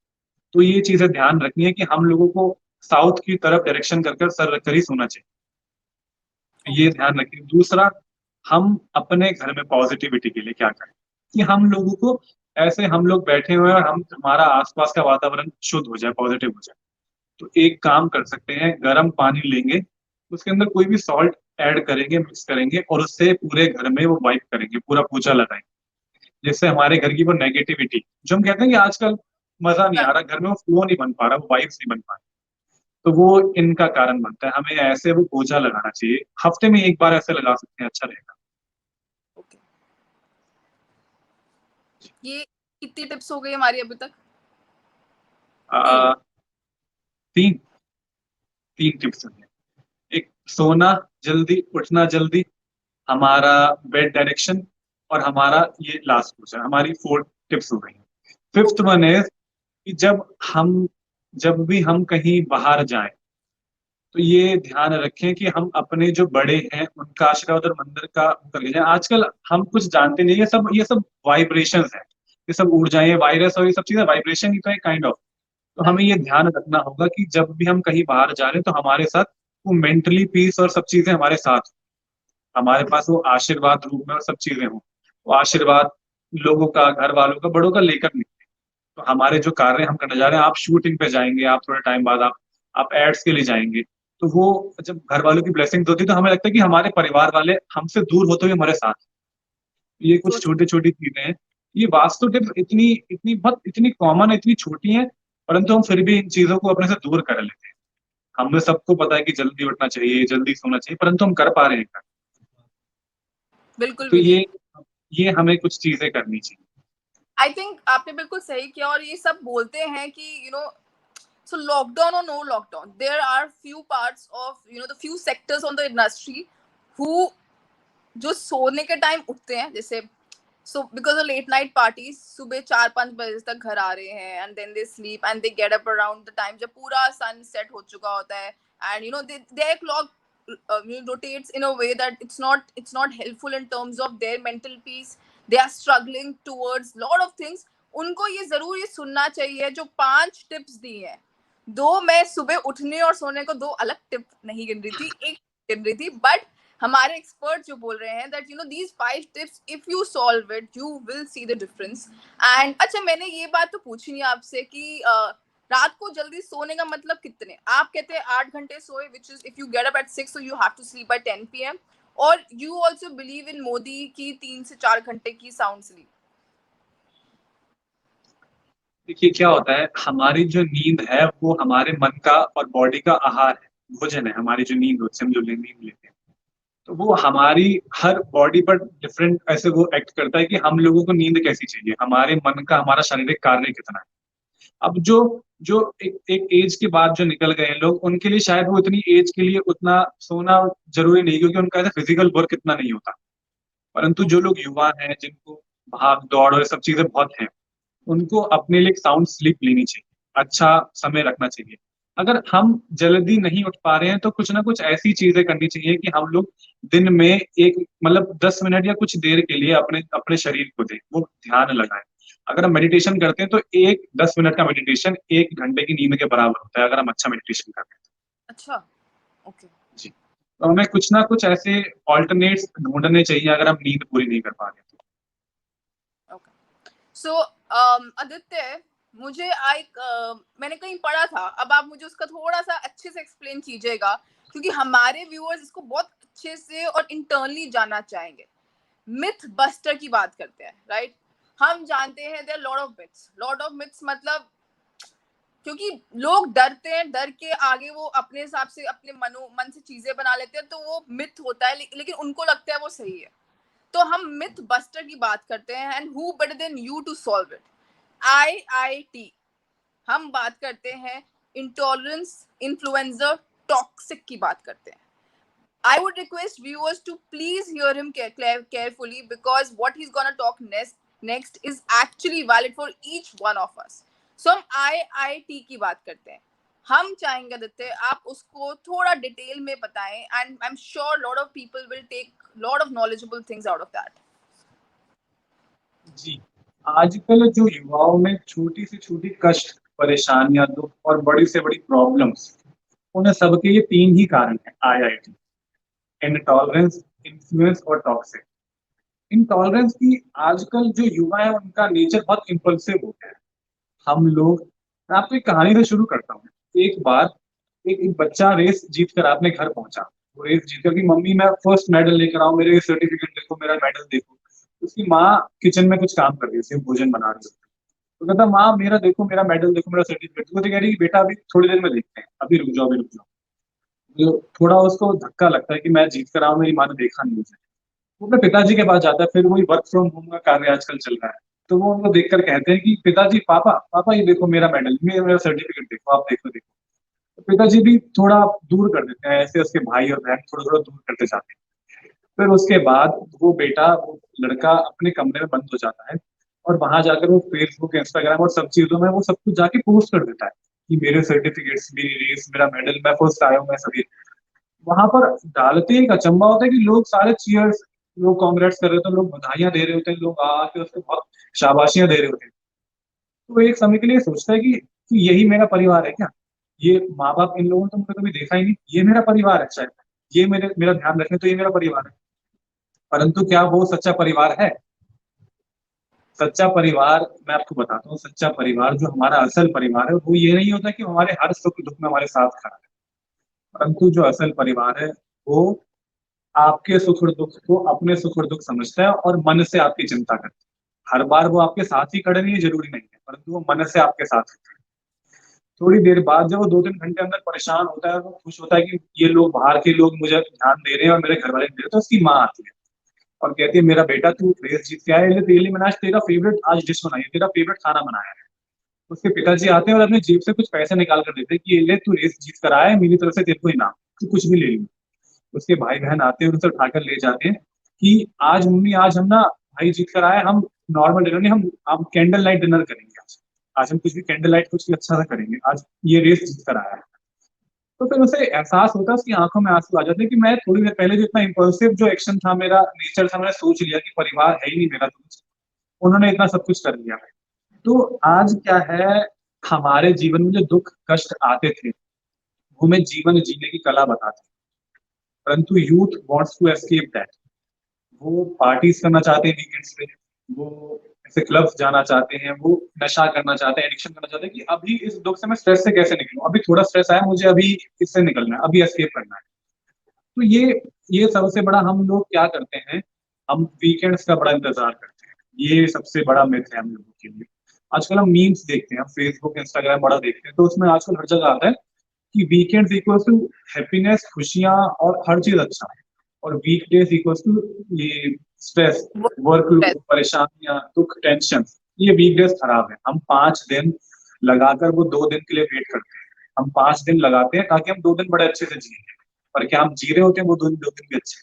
तो ये चीजें ध्यान रखनी है कि हम लोगों को साउथ की तरफ डायरेक्शन कर सर रखकर ही सोना चाहिए। ये ध्यान रखिए। दूसरा, हम अपने घर में पॉजिटिविटी के लिए क्या करें कि हम लोगों को, ऐसे हम लोग बैठे हुए हैं और हम, हमारा आसपास का वातावरण शुद्ध हो जाए, पॉजिटिव हो जाए। तो एक काम कर सकते हैं, गर्म पानी लेंगे, उसके अंदर कोई भी सॉल्ट ऐड करेंगे, मिक्स करेंगे और उससे पूरे घर में वो वाइप करेंगे, पूरा पोछा लगाएंगे, जिससे हमारे घर की वो नेगेटिविटी, जो हम कहते हैं कि आजकल मजा नहीं आ रहा घर में, वो फ्लो नहीं बन पा रहा, वो वाइब्स नहीं बन पा रही, तो वो इनका कारण बनता है। हमें ऐसे वो पोछा लगाना चाहिए, हफ्ते में एक बार ऐसे लगा सकते हैं, अच्छा रहेगा। ओके, ये कितनी टिप्स हो गई हमारी अभी तक? आ, तीन तीन टिप्स हैं। एक, सोना जल्दी, उठना जल्दी, हमारा बेड डायरेक्शन, और हमारा ये लास्ट पोछा, हमारी 4 टिप्स हो गई। फिफ्थ ओके, वन इज कि हम जब भी हम कहीं बाहर जाएं तो ये ध्यान रखें कि हम अपने जो बड़े हैं उनका आशीर्वाद और मंदिर का करके जाएं। आजकल हम कुछ जानते नहीं, ये सब वाइब्रेशंस है, ये सब ऊर्जाएं, वायरस और ये सब चीजें वाइब्रेशन ही तो है, काइंड ऑफ। तो हमें ये ध्यान रखना होगा कि जब भी हम कहीं बाहर जा रहे हैं तो हमारे साथ वो मेंटली पीस और सब चीजें हमारे साथ हो। हमारे पास वो आशीर्वाद रूप में और सब चीजें हों। वो आशीर्वाद लोगों का, घर वालों का, बड़ों का लेकर निकले। तो हमारे जो कार्य हम करने जा रहे हैं, आप शूटिंग पे जाएंगे, आप थोड़े टाइम बाद आप एड्स के लिए जाएंगे, तो वो जब घर वालों की ब्लेसिंग होती है तो हमें लगता है कि हमारे परिवार वाले हमसे दूर होते हुए हमारे साथ हैं। ये कुछ सोच छोटी छोटी चीजें हैं। ये वास्तु टिप्स इतनी इतनी बहुत इतनी कॉमन, इतनी छोटी हैं, परंतु हम फिर भी इन चीजों को अपने से दूर कर लेते हैं। हमें सबको पता है कि जल्दी उठना चाहिए, जल्दी सोना चाहिए, परंतु हम कर पा रहे हैं क्या? बिल्कुल तो भी नहीं। ये हमें कुछ चीजें करनी चाहिए। आई थिंक आपने बिल्कुल सही किया, और ये सब बोलते हैं कि so lockdown or no lockdown, there are few parts of the few sectors on the industry who जो सोने के टाइम उठते हैं, जैसे so because of late night parties, सुबह 4-5 बजे तक घर आ रहे हैं, and then they sleep and they get up around the time जब पूरा sun set हो चुका होता है, and their clock rotates in a way that it's not helpful in terms of their mental peace. They are struggling towards lot of things. उनको ये जरूर ये सुनना चाहिए जो 5 टिप्स दी हैं। दो मैं सुबह उठने और सोने को 2 अलग टिप नहीं गिन रही थी, एक गिन रही थी, बट हमारे एक्सपर्ट जो बोल रहे हैं that these 5 tips if you solve it you will see the difference. And अच्छा, मैंने ये बात तो पूछी नहीं आपसे कि रात को जल्दी सोने का मतलब कितने? आप कहते हैं 8 घंटे सोए, which is if you get up at 6 so you have to sleep by 10 p.m. और you also believe in Modi की 3 से 4 घंटे की साउंड स्लीप। देखिए क्या होता है, हमारी जो नींद है वो हमारे मन का और बॉडी का आहार है, भोजन है। हमारी जो नींद होती है, हम जो नींद लेते हैं, तो वो हमारी हर बॉडी पर डिफरेंट ऐसे वो एक्ट करता है कि हम लोगों को नींद कैसी चाहिए, हमारे मन का, हमारा शारीरिक कार्य कितना है। अब जो जो एक एज के बाद जो निकल गए हैं लोग, उनके लिए शायद वो इतनी एज के लिए उतना सोना जरूरी नहीं, क्योंकि उनका ऐसा फिजिकल वर्क इतना नहीं होता। परंतु जो लोग युवा हैं, जिनको भाग दौड़ और ये सब चीजें बहुत हैं, उनको अपने लिए एक साउंड स्लीप लेनी चाहिए, अच्छा समय रखना चाहिए। अगर हम जल्दी नहीं उठ पा रहे हैं तो कुछ ना कुछ ऐसी चीजें करनी चाहिए कि हम लोग दिन में एक, मतलब 10 मिनट या कुछ देर के लिए अपने अपने शरीर को दें, वो ध्यान लगाएं। अगर हम मेडिटेशन करते हैं तो एक 10 मिनट का मेडिटेशन 1 घंटे की नींद के बराबर होता है, अगर हम अच्छा मेडिटेशन करते हैं। अच्छा, ओके। जी, तो हमें कुछ ना कुछ ऐसे ऑल्टरनेट्स ढूंढने चाहिए अगर हम नींद पूरी नहीं कर पा रहे हैं तो। ओके, सो आदित्य, मुझे मैंने कहीं पढ़ा था, अब आप मुझे उसका थोड़ा सा अच्छे से एक्सप्लेन कीजिएगा, क्योंकि हमारे व्यूअर्स इसको बहुत अच्छे से और इंटरनली जानना चाहेंगे। मिथ बस्टर की बात करते हैं, राइट? हम जानते हैं देयर लॉट ऑफ मिथ्स, मतलब क्योंकि लोग डरते हैं, डर के आगे वो अपने हिसाब से अपने मन से चीजें बना लेते हैं, तो वो मिथ होता है, लेकिन उनको लगता है वो सही है। तो हम मिथ बस्टर की बात करते हैं, and who better than you to solve it? IIT। हम बात करते हैं इंटॉलरेंस, इन्फ्लुएंजा, टॉक्सिक की बात करते हैं। I would request viewers to please hear him carefully, because what he's gonna talk next is actually valid for each one of us. So हम IIT की बात करते हैं। हम चाहेंगे आदित्य आप उसको थोड़ा डिटेल में बताएं, and I'm sure lot of people will take lot of knowledgeable things out of that. जी, आजकल जो युवाओं में छोटी से छोटी कष्ट, परेशानियां, दुख और बड़ी से बड़ी प्रॉब्लम्स, उन्हें सबके ये 3 ही कारण है IIT: इंटॉलरेंस, इन्फ्लुएंस और टॉक्सिक। इंटॉलरेंस की आजकल जो युवा है उनका नेचर बहुत इम्पल्सिव हो गया है। हम लोग, मैं आपको एक कहानी से शुरू करता हूँ। एक बार एक बच्चा रेस जीत कर अपने घर पहुंचा। वो रेस जीत कर कि मम्मी मैं फर्स्ट मेडल लेकर आऊं, मेरे सर्टिफिकेट देखो, मेरा मेडल देखो। उसकी माँ किचन में कुछ काम कर रही थी, भोजन बना रही थी। तो कहता माँ मेरा देखो, मेरा मेडल देखो, मेरा सर्टिफिकेट। तो कह रही कि बेटा अभी थोड़ी देर में देखते हैं, अभी रुक जाओ, अभी रुक जाओ। तो थोड़ा उसको धक्का लगता है कि मैं जीत कर आऊँ, मेरी माँ ने देखा नहीं मुझे। वो अपने पिताजी के पास जाता है, फिर वही वर्क फ्रॉम होम का कार्य आजकल चल रहा है। तो वो उनको देखकर कहते हैं कि पिताजी, पापा पापा ये देखो मेरा मेडल, मेरा सर्टिफिकेट देखो, आप देखो देखो। तो पिताजी भी थोड़ा दूर कर देते हैं, ऐसे उसके भाई और बहन थोड़ा थोड़ा दूर करते जाते हैं। फिर उसके बाद वो बेटा, वो लड़का अपने कमरे में बंद हो जाता है, और वहां जाकर वो फेसबुक, इंस्टाग्राम और सब चीजों में वो सब कुछ जाके पोस्ट कर देता है कि मेरे सर्टिफिकेट्स, मेरी रेस, मेरा मेडल, मैं फर्स्ट आया हूँ, मैं सभी। वहां पर डालते ही एक अचंभा होता है कि लोग सारे चीयर्स, लोग कांग्रेट्स कर रहे होते हैं, लोग बधाइयां दे रहे होते हैं, लोग आके उसको बहुत शाबाशियां दे रहे होते हैं। तो एक समय के लिए सोचता है कि यही मेरा परिवार है क्या? ये माँ बाप, इन लोगों ने तो मुझे कभी देखा ही नहीं, ये मेरा परिवार है शायद, ये मेरा ध्यान रखें तो ये मेरा परिवार है। परंतु क्या वो सच्चा परिवार है? सच्चा परिवार, मैं आपको बताता हूँ, सच्चा परिवार जो हमारा असल परिवार है, वो ये नहीं होता कि वो हमारे हर सुख दुख में हमारे साथ खड़ा है। परंतु जो असल परिवार है, वो आपके सुख और दुख को अपने सुख और दुख समझता है और मन से आपकी चिंता करता है। हर बार वो आपके साथ ही खड़े नहीं है, जरूरी नहीं है, परंतु वो मन से आपके साथ है। थोड़ी देर बाद जब वो 2-3 घंटे अंदर परेशान होता है, वो खुश होता है कि ये लोग, बाहर के लोग मुझे ध्यान दे रहे हैं और मेरे घर वाले दे रहे हैं, तो उसकी माँ आती है और कहती है मेरा बेटा तू रेस जीत के आया है, तेरे लिए मैंने आज तेरा फेवरेट आज डिश बनाई है, तेरा फेवरेट खाना बनाया है। उसके पिताजी आते हैं और अपने जेब से कुछ पैसे निकाल कर देते हैं कि ये ले, तू रेस जीत कर आया है, मेरी तरफ से तेरे को इनाम, तू कुछ भी ले ली। उसके भाई बहन आते हैं, उनसे उठाकर ले जाते हैं कि आज मम्मी, आज हम ना, भाई जीत कर आए, हम नॉर्मल डिनर नहीं, हम कैंडल लाइट डिनर करेंगे आज। आज हम कुछ भी कैंडल लाइट कुछ भी अच्छा सा करेंगे, आज ये रेस जीत कर आया है। तो फिर उसे एहसास होता है, उसकी आंखों में आंसू आ जाते हैं कि मैं थोड़ी देर पहले जो इतना इम्पल्सिव जो एक्शन था, मेरा नेचर था, मैंने सोच लिया कि परिवार है ही नहीं मेरा, तो उन्होंने इतना सब कुछ कर लिया। तो आज क्या है, हमारे जीवन में जो दुख कष्ट आते थे, वो हमें जीवन जीने की कला बताते, परंतु youth wants to escape that. वो पार्टीज करना चाहते हैं वीकेंड्स पे, वो ऐसे क्लब्स जाना चाहते हैं, वो नशा करना चाहते हैं, एडिक्शन करना चाहते हैं कि अभी इस दुख से मैं स्ट्रेस से कैसे निकलूं, अभी थोड़ा स्ट्रेस आया, मुझे अभी इससे निकलना है, अभी एस्केप करना है। तो ये सबसे बड़ा हम लोग क्या करते हैं, हम वीकेंड्स का बड़ा इंतजार करते हैं। ये सबसे बड़ा मिथ है हम लोगों के लिए। आजकल हम मीम्स देखते हैं, हम फेसबुक इंस्टाग्राम बड़ा देखते हैं, तो उसमें आजकल हर जगह आता है कि वीकेंड्स इक्वल्स टू हैप्पीनेस, खुशियां और हर चीज अच्छा है, और वीकडेज इक्वल्स टू ये स्ट्रेस, वर्क, परेशानियां, दुख, टेंशन। ये वीकडेज खराब है। हम 5 दिन लगाकर वो 2 दिन के लिए वेट करते हैं, हम 5 दिन लगाते हैं ताकि हम 2 दिन बड़े अच्छे से जिए। पर क्या हम जी रहे होते हैं वो 2 दिन भी अच्छे?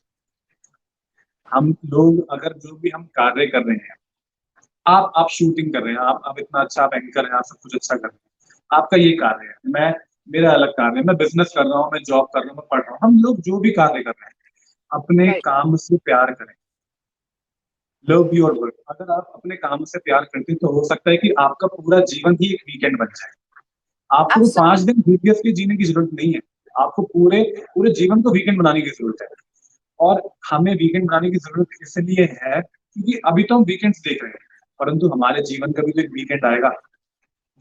हम लोग अगर जो भी हम कार्य कर रहे हैं, आप शूटिंग कर रहे हैं, आप इतना अच्छा, आप एंकर हैं, आप सब कुछ अच्छा कर रहे हैं, आपका ये कार्य है, मैं, मेरा अलग कार्य है, मैं बिजनेस कर रहा हूँ, मैं जॉब कर रहा हूँ, मैं पढ़ रहा हूँ। हम लोग जो भी कार्य कर रहे हैं, अपने Right. काम से प्यार करें। Love your work. अगर आप अपने काम से प्यार करते हैं तो हो सकता है कि आपका पूरा जीवन ही एक वीकेंड बन जाए। आपको वो Absolutely. 5 दिन वीकेंड के जीने की जरूरत नहीं है, आपको पूरे पूरे जीवन को वीकेंड बनाने की जरूरत है। और हमें वीकेंड बनाने की जरूरत इसलिए है क्योंकि अभी तो हम वीकेंड्स देख रहे हैं, परंतु हमारे जीवन का भी तो एक वीकेंड आएगा,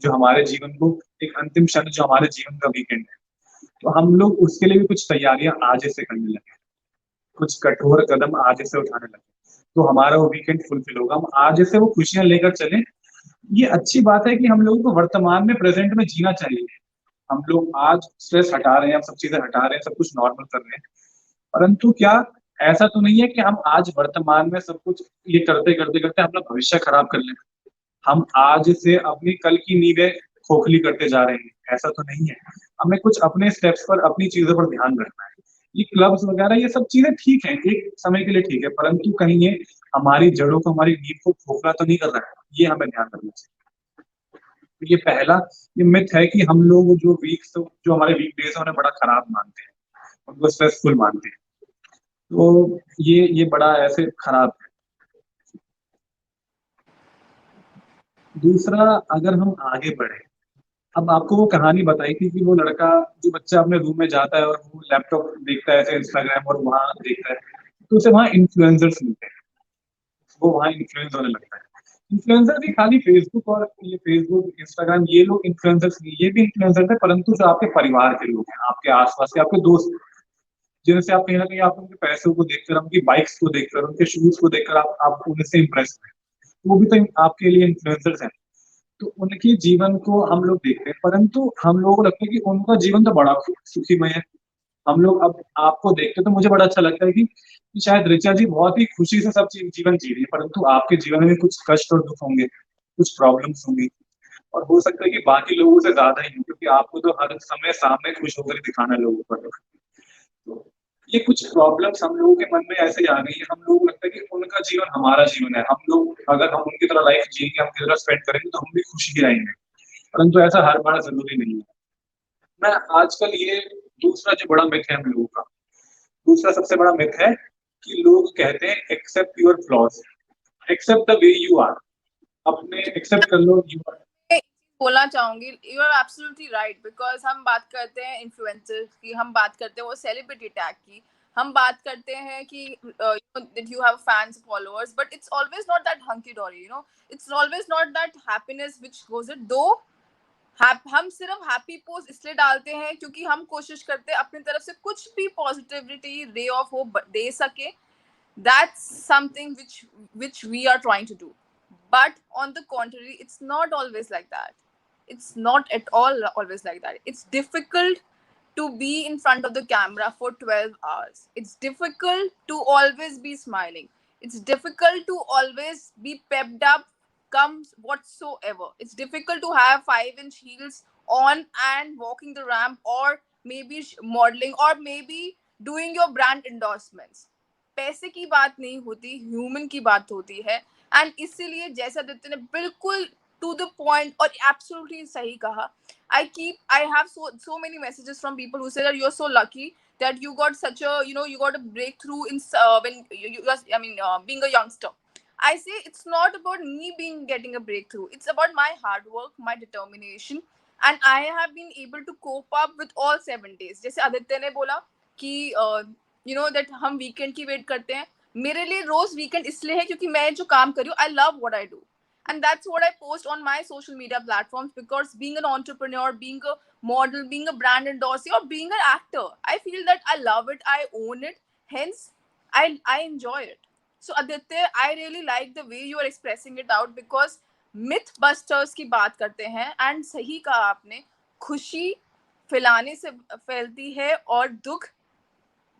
जो हमारे जीवन को, एक अंतिम क्षण जो हमारे जीवन का वीकेंड है। तो हम लोग उसके लिए भी कुछ तैयारियां आज से करने लगे, कुछ कठोर कदम आज से उठाने लगे, तो हमारा वो वीकेंड फुलफिल होगा। हम आज से वो खुशियां लेकर चलें। ये अच्छी बात है कि हम लोगों को वर्तमान में, प्रेजेंट में जीना चाहिए। हम लोग आज स्ट्रेस हटा रहे हैं, हम सब चीजें हटा रहे हैं, सब कुछ नॉर्मल कर रहे हैं, परंतु क्या ऐसा तो नहीं है कि हम आज वर्तमान में सब कुछ ये करते करते करते अपना भविष्य खराब कर लें? हम आज से अपनी कल की नींवें खोखली करते जा रहे हैं, ऐसा तो नहीं है। हमें कुछ अपने स्टेप्स पर, अपनी चीजों पर ध्यान रखना है। ये क्लब्स वगैरह ये सब चीजें ठीक है, एक समय के लिए ठीक है, परंतु कहीं ये हमारी जड़ों को, हमारी नींव को खोखला तो नहीं कर रहा है, ये हमें ध्यान रखना चाहिए। तो ये पहला, ये मिथ है कि हम लोग जो हमारे वीकडेज है उन्हें बड़ा खराब मानते हैं, उनको स्ट्रेसफुल मानते हैं। तो ये बड़ा ऐसे खराब है। दूसरा, अगर हम आगे बढ़े, अब आपको वो कहानी बताई थी कि वो लड़का, जो बच्चा अपने रूम में जाता है और वो लैपटॉप देखता है, ऐसे इंस्टाग्राम और वहां देखता है, तो उसे वहां इन्फ्लुएंसर्स मिलते हैं, वो वहां इन्फ्लुएंस होने लगता है। इन्फ्लुएंसर भी खाली फेसबुक और ये फेसबुक इंस्टाग्राम, ये लोग इन्फ्लुएंसर्स नहीं, ये भी इन्फ्लुएंसर है, परंतु जो आपके परिवार के लोग हैं, आपके आसपास के आपके दोस्त, जिनसे आप कहीं ना कहीं, आप उनके पैसों को देखकर, उनकी बाइक्स को देखकर, उनके शूज को देखकर आप उनसे इंप्रेस हैं, वो भी तो आपके लिए इन्फ्लुएंसर्स हैं। तो उनके जीवन को हम लोग देखते हैं, परंतु हम लोगों को लगता है कि उनका जीवन तो बड़ा सुखीमय है। हम लोग अब आपको देखते तो मुझे बड़ा अच्छा लगता है कि शायद ऋचा जी बहुत ही खुशी से सब जीवन जी रही है, परंतु आपके जीवन में कुछ कष्ट और दुख होंगे, कुछ प्रॉब्लम्स होंगी, और हो सकता है कि बाकी लोगों से ज्यादा ही हो, क्योंकि आपको तो हर समय सामने खुश होकर ही दिखाना है लोगों पर। तो ये कुछ प्रॉब्लम्स हम लोगों के मन में ऐसे आ गई है, हम लोगों को लगता है कि उनका जीवन हमारा जीवन है, हम लोग अगर हम उनकी तरह लाइफ जिएंगे, उनकी तरह स्पेंड करेंगे तो हम भी खुश ही रहेंगे, परंतु ऐसा हर बार जरूरी नहीं है। मैं आजकल ये दूसरा जो बड़ा मिथ है हम लोगों का, दूसरा सबसे बड़ा मिथ है कि लोग कहते हैं accept your flaws, accept the way you are, अपने एक्सेप्ट कर लो यू आर। बोलना चाहूंगी, you are absolutely right, because हम बात करते हैं इन्फ्लुएंसर्स की, हम बात करते हैं वो सेलिब्रिटी टैग की, हम बात करते हैं कि that you have fans followers, but it's always not that hunky dory, you know, it's always not that happiness which goes it, though हम सिर्फ हैप्पी पोस्ट इसलिए डालते हैं क्योंकि हम कोशिश करते हैं अपनी तरफ से कुछ भी positivity ray of hope they सके. That's something which we are trying to do, but on the contrary, it's not always like that. It's not at all always like that. It's difficult to be in front of the camera for 12 hours. It's difficult to always be smiling. It's difficult to always be pepped up comes whatsoever. It's difficult to have 5-inch heels on and walking the ramp, or maybe modeling, or maybe doing your brand endorsements. पैसे की बात नहीं होती, ह्यूमन की बात होती है. एंड इसीलिए जैसा आदित्य ने बिल्कुल टू द पॉइंट और एब्सोल्युटली सही कहा, I have so many messages from people who say that you're so lucky that you got such a, you know, you got a breakthrough in when being a youngster. I say it's not about me getting a breakthrough. It's about my hard work, my determination, and I have been able to cope up with all 7 days. जैसे आदित्य ने बोला कि you know that हम weekend की wait करते हैं. मेरे लिए रोज weekend इसलिए है क्योंकि मैं जो काम कर रही हूँ, I love what I do. And that's what I post on my social media platforms, because being an entrepreneur, being a model, being a brand endorser, or being an actor, I feel that I love it, I own it, hence I enjoy it. So Aditya, I really like the way you are expressing it out, because myth busters की बात करते हैं, and सही कहा आपने, खुशी फैलाने से फैलती है और दुख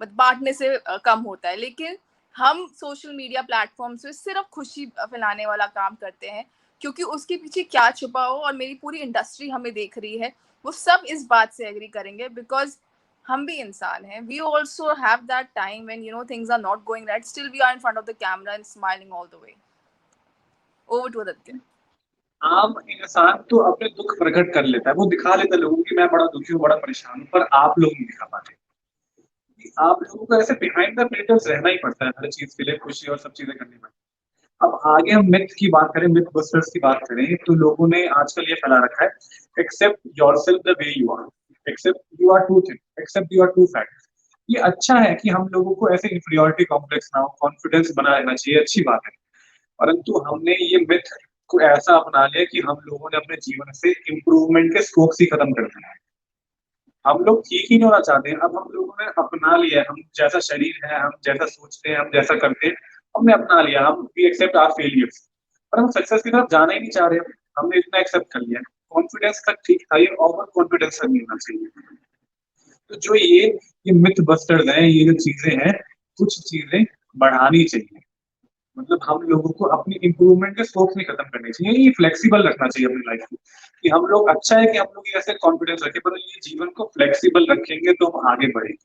बांटने से कम होता है. लेकिन हम सोशल मीडिया प्लेटफॉर्म्स पे सिर्फ खुशी फैलाने वाला काम करते हैं, क्योंकि उसके पीछे क्या छुपा हो, और मेरी पूरी इंडस्ट्री हमें देख रही है, वो सब इस बात से एग्री करेंगे, बिकॉज हम भी इंसान हैं. We also have that time when you know things are not going right, still we are in front of the camera and smiling all the way. Over to Aditya. आम इंसान तो अपने दुख प्रकट कर लेता है, वो दिखा लेता है लोगों की मैं बड़ा दुखी हूँ, बड़ा परेशान हूँ, पर आप लोग नहीं दिखा पाते. आप लोगों को ऐसे बिहाइंड द पेटर्स रहना ही पड़ता है हर चीज के लिए, खुशी और सब चीजें करनी पड़ती है. अब आगे हम मिथ की बात करें, मिथ बस्टर्स की बात करें, तो लोगों ने आजकल ये फैला रखा है, accept yourself the way you are, accept you are too thin, accept you are too fat. ये अच्छा है कि हम लोगों को ऐसे इंफीरियोरिटी कॉम्प्लेक्स ना हो, कॉन्फिडेंस बना रहना चाहिए, अच्छी बात है. परंतु हमने ये मिथ को ऐसा अपना लिया कि हम लोगों ने अपने जीवन से इम्प्रूवमेंट के स्कोप्स ही खत्म कर दिए हैं. हम लोग ठीक ही नहीं होना चाहते हैं. अब हम लोगों ने अपना लिया, हम जैसा शरीर है, हम जैसा सोचते हैं, हम जैसा करते हैं, हमने अपना लिया. हम वी एक्सेप्ट आवर फेलियर्स, पर हम सक्सेस की तरफ जाना ही नहीं चाह रहे. हमने इतना एक्सेप्ट कर लिया. कॉन्फिडेंस तक ठीक था, ये ओवर कॉन्फिडेंस नहीं होना चाहिए. तो जो ये मिथ बस्टर्स हैं, ये जो चीजें हैं, कुछ चीजें बढ़ानी चाहिए. मतलब हम लोगों को अपनी इंप्रूवमेंट के स्कोप नहीं खत्म करने चाहिए, ये फ्लेक्सिबल रखना चाहिए अपनी लाइफ को. कि हम लोग, अच्छा है कि हम लोग ऐसे कॉन्फिडेंस रखें, पर ये जीवन को फ्लेक्सिबल रखेंगे तो हम आगे बढ़ेंगे,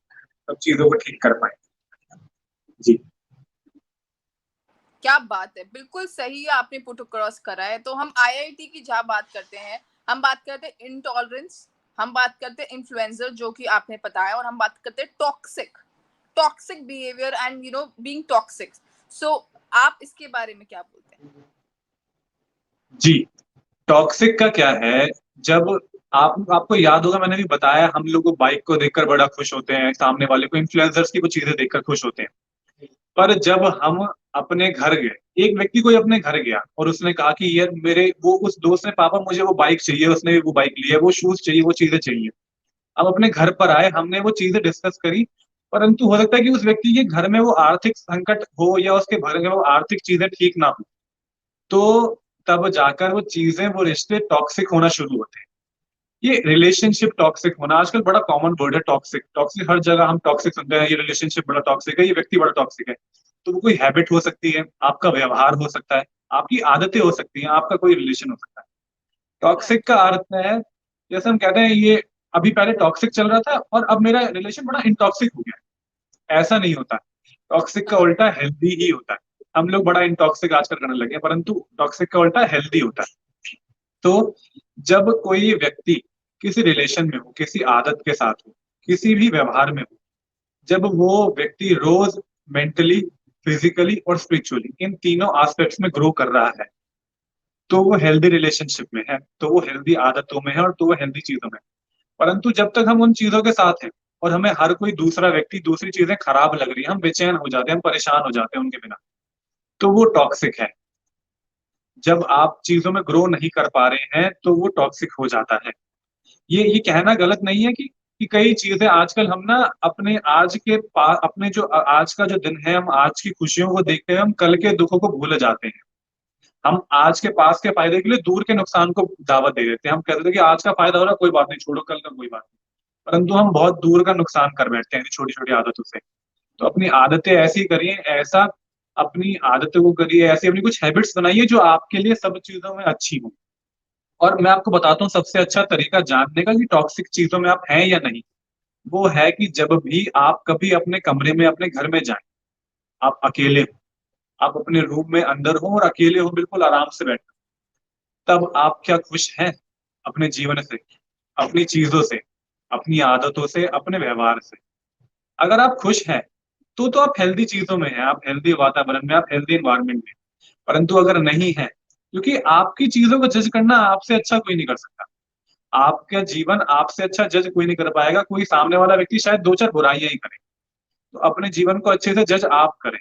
सब चीजों को ठीक कर पाएंगे. जी, क्या बात है, बिल्कुल सही आपने पुट अक्रॉस करा है. तो हम आईआईटी की जहाँ बात करते हैं, हम बात करते हैं इंटॉलरेंस, हम बात करते हैं इन्फ्लुएंसर जो कि आपने बताया, और हम बात करते हैं toxic behaviour and you know being toxic. So आप इसके बारे में क्या बोलते हैं? जी, टॉक्सिक का क्या है, जब आपको याद होगा, मैंने भी बताया, हम लोग बाइक को देखकर बड़ा खुश होते हैं, सामने वाले को इन्फ्लुएंसर्स की वो चीजें देखकर खुश होते हैं. पर जब हम अपने घर गए, एक व्यक्ति कोई अपने घर गया और उसने कहा कि यार मेरे वो उस दोस्त ने, पापा मुझे वो बाइक चाहिए, उसने वो बाइक ली है, वो शूज चाहिए, वो चीजें चाहिए. अब अपने घर पर आए, हमने वो चीजें डिस्कस करी, परंतु हो सकता है कि उस व्यक्ति के घर में वो आर्थिक संकट हो, या उसके घर में वो आर्थिक चीजें ठीक ना हो. तो तब जाकर वो चीजें, वो रिश्ते टॉक्सिक होना शुरू होते हैं। ये रिलेशनशिप टॉक्सिक होना आजकल बड़ा कॉमन वर्ड है। टॉक्सिक टॉक्सिक हर जगह हम टॉक्सिक सुनते हैं। ये रिलेशनशिप बड़ा टॉक्सिक है, ये व्यक्ति बड़ा टॉक्सिक है। तो वो कोई हैबिट हो सकती है, आपका व्यवहार हो सकता है, आपकी आदतें हो सकती हैं, आपका कोई रिलेशन हो सकता है। टॉक्सिक का अर्थ है, जैसे हम कहते हैं ये अभी पहले टॉक्सिक चल रहा था और अब मेरा रिलेशन बड़ा इंटॉक्सिक हो गया है। ऐसा नहीं होता। टॉक्सिक का उल्टा हेल्दी ही होता है। हम लोग बड़ा इंटॉक्सिक आजकल करने लगे हैं, परंतु टॉक्सिक का उल्टा हेल्दी होता है। तो जब कोई व्यक्ति किसी रिलेशन में हो, किसी आदत के साथ हो, किसी भी व्यवहार में हो, जब वो व्यक्ति रोज मेंटली, फिजिकली और स्पिरिचुअली इन तीनों एस्पेक्ट्स में ग्रो कर रहा है, तो वो हेल्दी रिलेशनशिप में है, तो वो हेल्दी आदतों में है और तो वो हेल्दी चीजों में है। परंतु जब तक हम उन चीजों के साथ हैं और हमें हर कोई दूसरा व्यक्ति, दूसरी चीजें खराब लग रही है, हम बेचैन हो जाते हैं, हम परेशान हो जाते हैं उनके बिना, तो वो टॉक्सिक है। जब आप चीजों में ग्रो नहीं कर पा रहे हैं तो वो टॉक्सिक हो जाता है। ये कहना गलत नहीं है कि कई चीजें आजकल हम ना अपने आज के अपने जो आज का जो दिन है, हम आज की खुशियों को देखते हैं, हम कल के दुखों को भूल जाते हैं। हम आज के पास के फायदे के लिए दूर के नुकसान को दावत दे देते हैं। हम कहते थे कि आज का फायदा हो रहा है, कोई बात नहीं, छोड़ो, कल का कोई बात नहीं। परंतु हम बहुत दूर का नुकसान कर बैठते हैं छोटी छोटी आदतों से। तो अपनी आदतें ऐसी करिए, ऐसा अपनी आदतों को करिए, ऐसी अपनी कुछ हैबिट्स बनाइए जो आपके लिए सब चीजों में अच्छी हो। और मैं आपको बताता हूँ सबसे अच्छा तरीका जानने का कि टॉक्सिक चीजों में आप हैं या नहीं, वो है कि जब भी आप कभी अपने कमरे में, अपने घर में जाएं, आप अकेले हो, आप अपने रूम में अंदर हो और अकेले हो, बिल्कुल आराम से बैठे, तब आप क्या खुश हैं अपने जीवन से, अपनी चीजों से, अपनी आदतों से, अपने व्यवहार से? अगर आप खुश हैं तो आप हेल्दी चीजों में हैं, आप हेल्दी वातावरण में, आप हेल्दी एनवायरनमेंट में। परंतु अगर नहीं है, क्योंकि आपकी चीजों को जज करना आपसे अच्छा कोई नहीं कर सकता। आपका जीवन आपसे अच्छा जज कोई नहीं कर पाएगा। कोई सामने वाला व्यक्ति शायद दो चार बुराइयां ही करे, तो अपने जीवन को अच्छे से जज आप करें।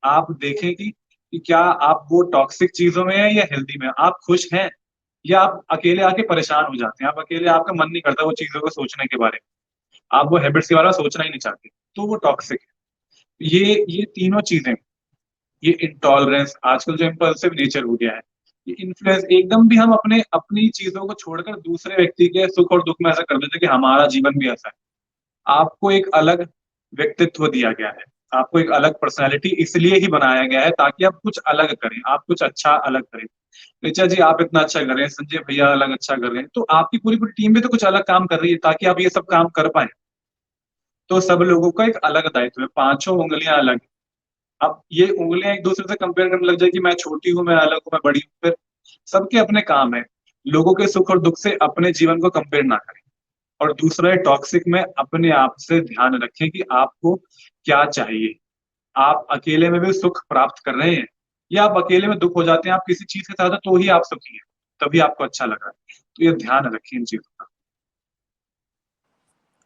आप देखें कि क्या आप वो टॉक्सिक चीजों में है या हेल्दी में, आप खुश हैं या आप अकेले आके परेशान हो जाते हैं, आप अकेले, आपका मन नहीं करता वो चीजों को सोचने के बारे में, आप वो हैबिट्स के बारे में सोचना ही नहीं चाहते, तो वो टॉक्सिक है। ये तीनों चीजें, ये इंटॉलरेंस, आजकल जो इम्पल्सिव नेचर हो गया है, ये इन्फ्लुएंस, एकदम भी हम अपने अपनी चीजों को छोड़कर दूसरे व्यक्ति के सुख और दुख में ऐसा कर देते हैं कि हमारा जीवन भी ऐसा है। आपको एक अलग व्यक्तित्व दिया गया है, आपको एक अलग पर्सनैलिटी इसलिए ही बनाया गया है ताकि आप कुछ अलग करें, आप कुछ अच्छा अलग करें। ऋचा जी आप इतना अच्छा कर रहे हैं, संजय भैया अलग अच्छा कर रहे हैं, तो आपकी पूरी पूरी टीम भी तो कुछ अलग काम कर रही है ताकि आप ये सब काम कर पाए। तो सब लोगों का एक अलग दायित्व है, पांचों उंगलियां अलग। अब ये उंगलियां एक दूसरे से कंपेयर करने लग जाए कि मैं छोटी हूँ, मैं अलग हूँ, मैं बड़ी हूँ, फिर सबके अपने काम है। लोगों के सुख और दुख से अपने जीवन को कंपेयर ना करें। और दूसरा है टॉक्सिक में अपने आप से ध्यान रखें कि आपको क्या चाहिए। आप अकेले में भी सुख प्राप्त कर रहे हैं या आप अकेले में दुख हो जाते हैं, आप किसी चीज के साथ हैं, तो ही आप सुखी हैं, तभी आपको अच्छा लग रहा है। तो ये ध्यान रखिए इन चीजों का।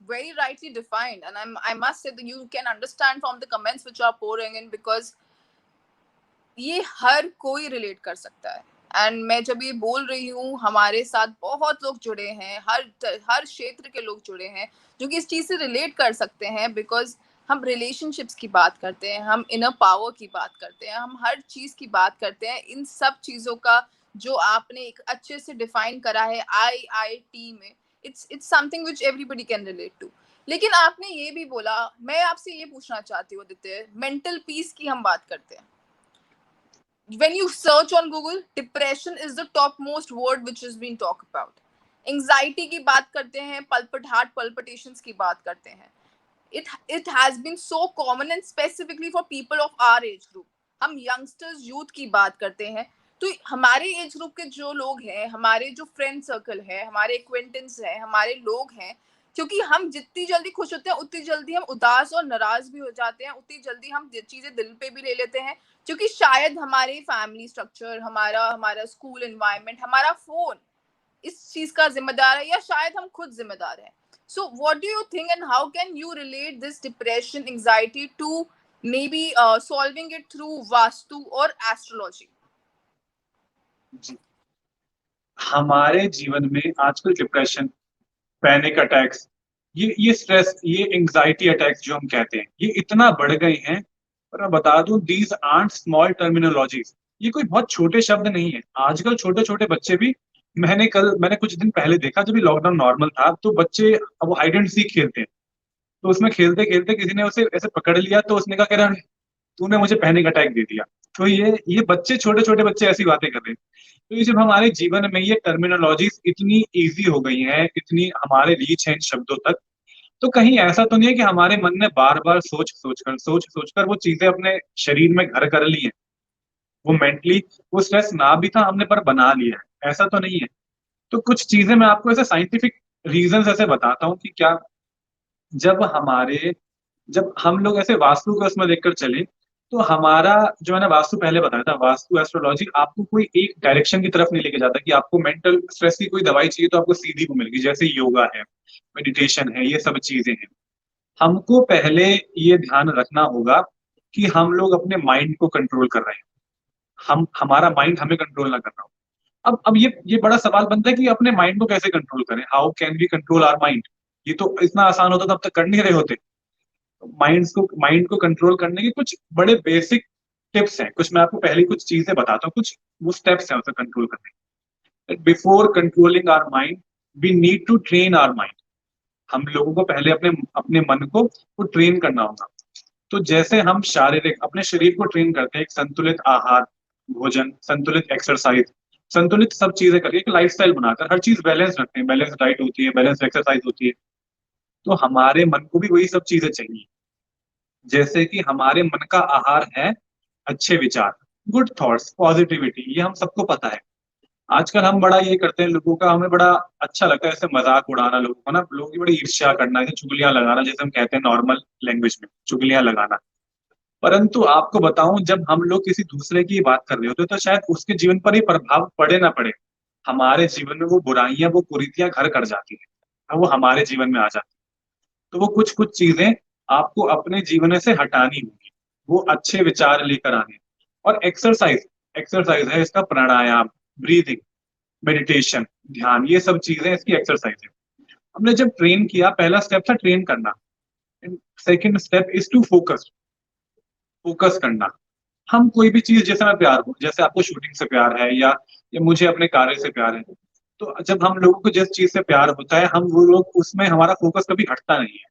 Very rightly defined, and I must say that you can understand from the comments which are pouring in, because ये हर कोई रिलेट कर सकता है। एंड मैं जब ये बोल रही हूँ, हमारे साथ बहुत लोग जुड़े हैं, हर क्षेत्र के लोग जुड़े हैं जो कि इस चीज से रिलेट कर सकते हैं, बिकॉज हम रिलेशनशिप्स की बात करते हैं, हम इनर पावर की बात करते हैं, हम हर चीज की बात करते हैं। इन सब चीजों का जो आपने एक अच्छे से डिफाइन करा है IIT में, it's something which everybody can relate to. लेकिन आपने ये भी बोला, मैं आपसे ये पूछना चाहती हूँ आदित्य, मेंटल पीस की हम बात करते हैं। When you search on Google, depression is the topmost word which has been talked about. Anxiety की बात करते हैं, heart palpitations की बात करते हैं. It has been so common, and specifically for people of our age group. हम youngsters, youth की बात करते हैं, तो हमारे एज ग्रुप के जो लोग हैं, हमारे जो फ्रेंड सर्कल है, हमारे एक्वेंटेंस है, हमारे लोग हैं, क्योंकि हम जितनी जल्दी खुश होते हैं उतनी जल्दी हम उदास और नाराज भी हो जाते हैं, उतनी जल्दी हम चीजें दिल पे भी ले लेते हैं, क्योंकि शायद हमारे फैमिली स्ट्रक्चर, हमारा स्कूल एनवायरनमेंट, हमारा फोन इस चीज का जिम्मेदार है, या शायद हम खुद जिम्मेदार हैं। So what do you think, and how can you relate this depression, anxiety to maybe solving it through vastu और एस्ट्रोलॉजी? जी, हमारे जीवन में आजकल डिप्रेशन, पैनिक अटैक्स, ये स्ट्रेस, ये एंजाइटी अटैक्स जो हम कहते हैं, ये इतना बढ़ गए हैं। और मैं बता दूं, दीज आर्ट स्मॉल टर्मिनोलॉजीज, ये कोई बहुत छोटे शब्द नहीं है। आजकल छोटे छोटे बच्चे भी, मैंने कुछ दिन पहले देखा, जब ये लॉकडाउन नॉर्मल था, तो बच्चे अब वो हाइड एंड सीक खेलते हैं, तो उसमें खेलते खेलते किसी ने उसे ऐसे पकड़ लिया, तो उसने कहा, कह रहा तूने मुझे पैनिक अटैक दे दिया। तो ये बच्चे, छोटे छोटे बच्चे ऐसी बातें कर रहे हैं। तो ये जब हमारे जीवन में ये टर्मिनोलॉजीज इतनी इजी हो गई हैं, इतनी हमारे रीच है इन शब्दों तक, तो कहीं ऐसा तो नहीं है कि हमारे मन ने बार बार सोच सोच कर वो चीजें अपने शरीर में घर कर ली हैं। वो मेंटली वो स्ट्रेस ना भी था हमने, पर बना लिया है, ऐसा तो नहीं है। तो कुछ चीजें मैं आपको ऐसे साइंटिफिक रीजंस ऐसे बताता हूँ कि क्या, जब हमारे जब हम लोग ऐसे वास्तु को उसमें देखकर चले, तो हमारा, जो मैंने वास्तु पहले बताया था, वास्तु एस्ट्रोलॉजी आपको कोई एक डायरेक्शन की तरफ नहीं लेके जाता कि आपको मेंटल स्ट्रेस की कोई दवाई चाहिए तो आपको सीधी वो मिलेगी, जैसे योगा है, मेडिटेशन है, ये सब चीजें हैं। हमको पहले ये ध्यान रखना होगा कि हम लोग अपने माइंड को कंट्रोल कर रहे हैं, हम हमारा माइंड हमें कंट्रोल ना कर रहा हो। अब ये बड़ा सवाल बनता है कि अपने माइंड को कैसे कंट्रोल करें, how can we control our mind. ये तो इतना आसान होता तो अब तक कर नहीं रहे होते। माइंड को कंट्रोल करने के कुछ बड़े बेसिक टिप्स हैं, कुछ मैं आपको पहले कुछ चीजें बताता हूँ, कुछ वो स्टेप्स हैं उसे कंट्रोल करने के। Before controlling our mind, we need to train our mind. हम लोगों को पहले अपने अपने मन को वो ट्रेन करना होगा। तो जैसे हम शारीरिक अपने शरीर को ट्रेन करते हैं, एक संतुलित आहार, भोजन, संतुलित एक्सरसाइज, संतुलित सब चीजें करके एक लाइफस्टाइल बनाकर हर चीज बैलेंस रखते हैं, बैलेंस डाइट होती है, बैलेंस एक्सरसाइज होती है, तो हमारे मन को भी वही सब चीजें चाहिए। जैसे कि हमारे मन का आहार है अच्छे विचार, गुड थॉट्स, पॉजिटिविटी, ये हम सबको पता है। आजकल हम बड़ा ये करते हैं, लोगों का, हमें बड़ा अच्छा लगता है ऐसे मजाक उड़ाना लोगों को ना, लोगों की बड़ी ईर्ष्या करना, ऐसे चुगलियां लगाना, जैसे हम कहते हैं नॉर्मल लैंग्वेज में चुगलियां लगाना। परंतु आपको बताऊं, जब हम लोग किसी दूसरे की बात कर रहे होते हैं, तो शायद उसके जीवन पर ही प्रभाव पड़े ना पड़े, हमारे जीवन में वो बुराइयां, वो कुरीतियां घर कर जाती है, और वो हमारे जीवन में आ जाती है। तो वो कुछ कुछ चीजें आपको अपने जीवन से हटानी होगी, वो अच्छे विचार लेकर आने। और एक्सरसाइज, एक्सरसाइज है इसका, प्राणायाम, ब्रीदिंग, मेडिटेशन, ध्यान, ये सब चीजें इसकी एक्सरसाइज है। हमने जब ट्रेन किया, पहला स्टेप था ट्रेन करना, second step is to focus, focus करना। हम कोई भी चीज, जैसे मैं प्यार हूँ, जैसे आपको शूटिंग से प्यार है, या मुझे अपने कार्य से प्यार है, तो जब हम लोगों को जिस चीज से प्यार होता है, हम वो लोग उसमें हमारा फोकस कभी हटता नहीं है।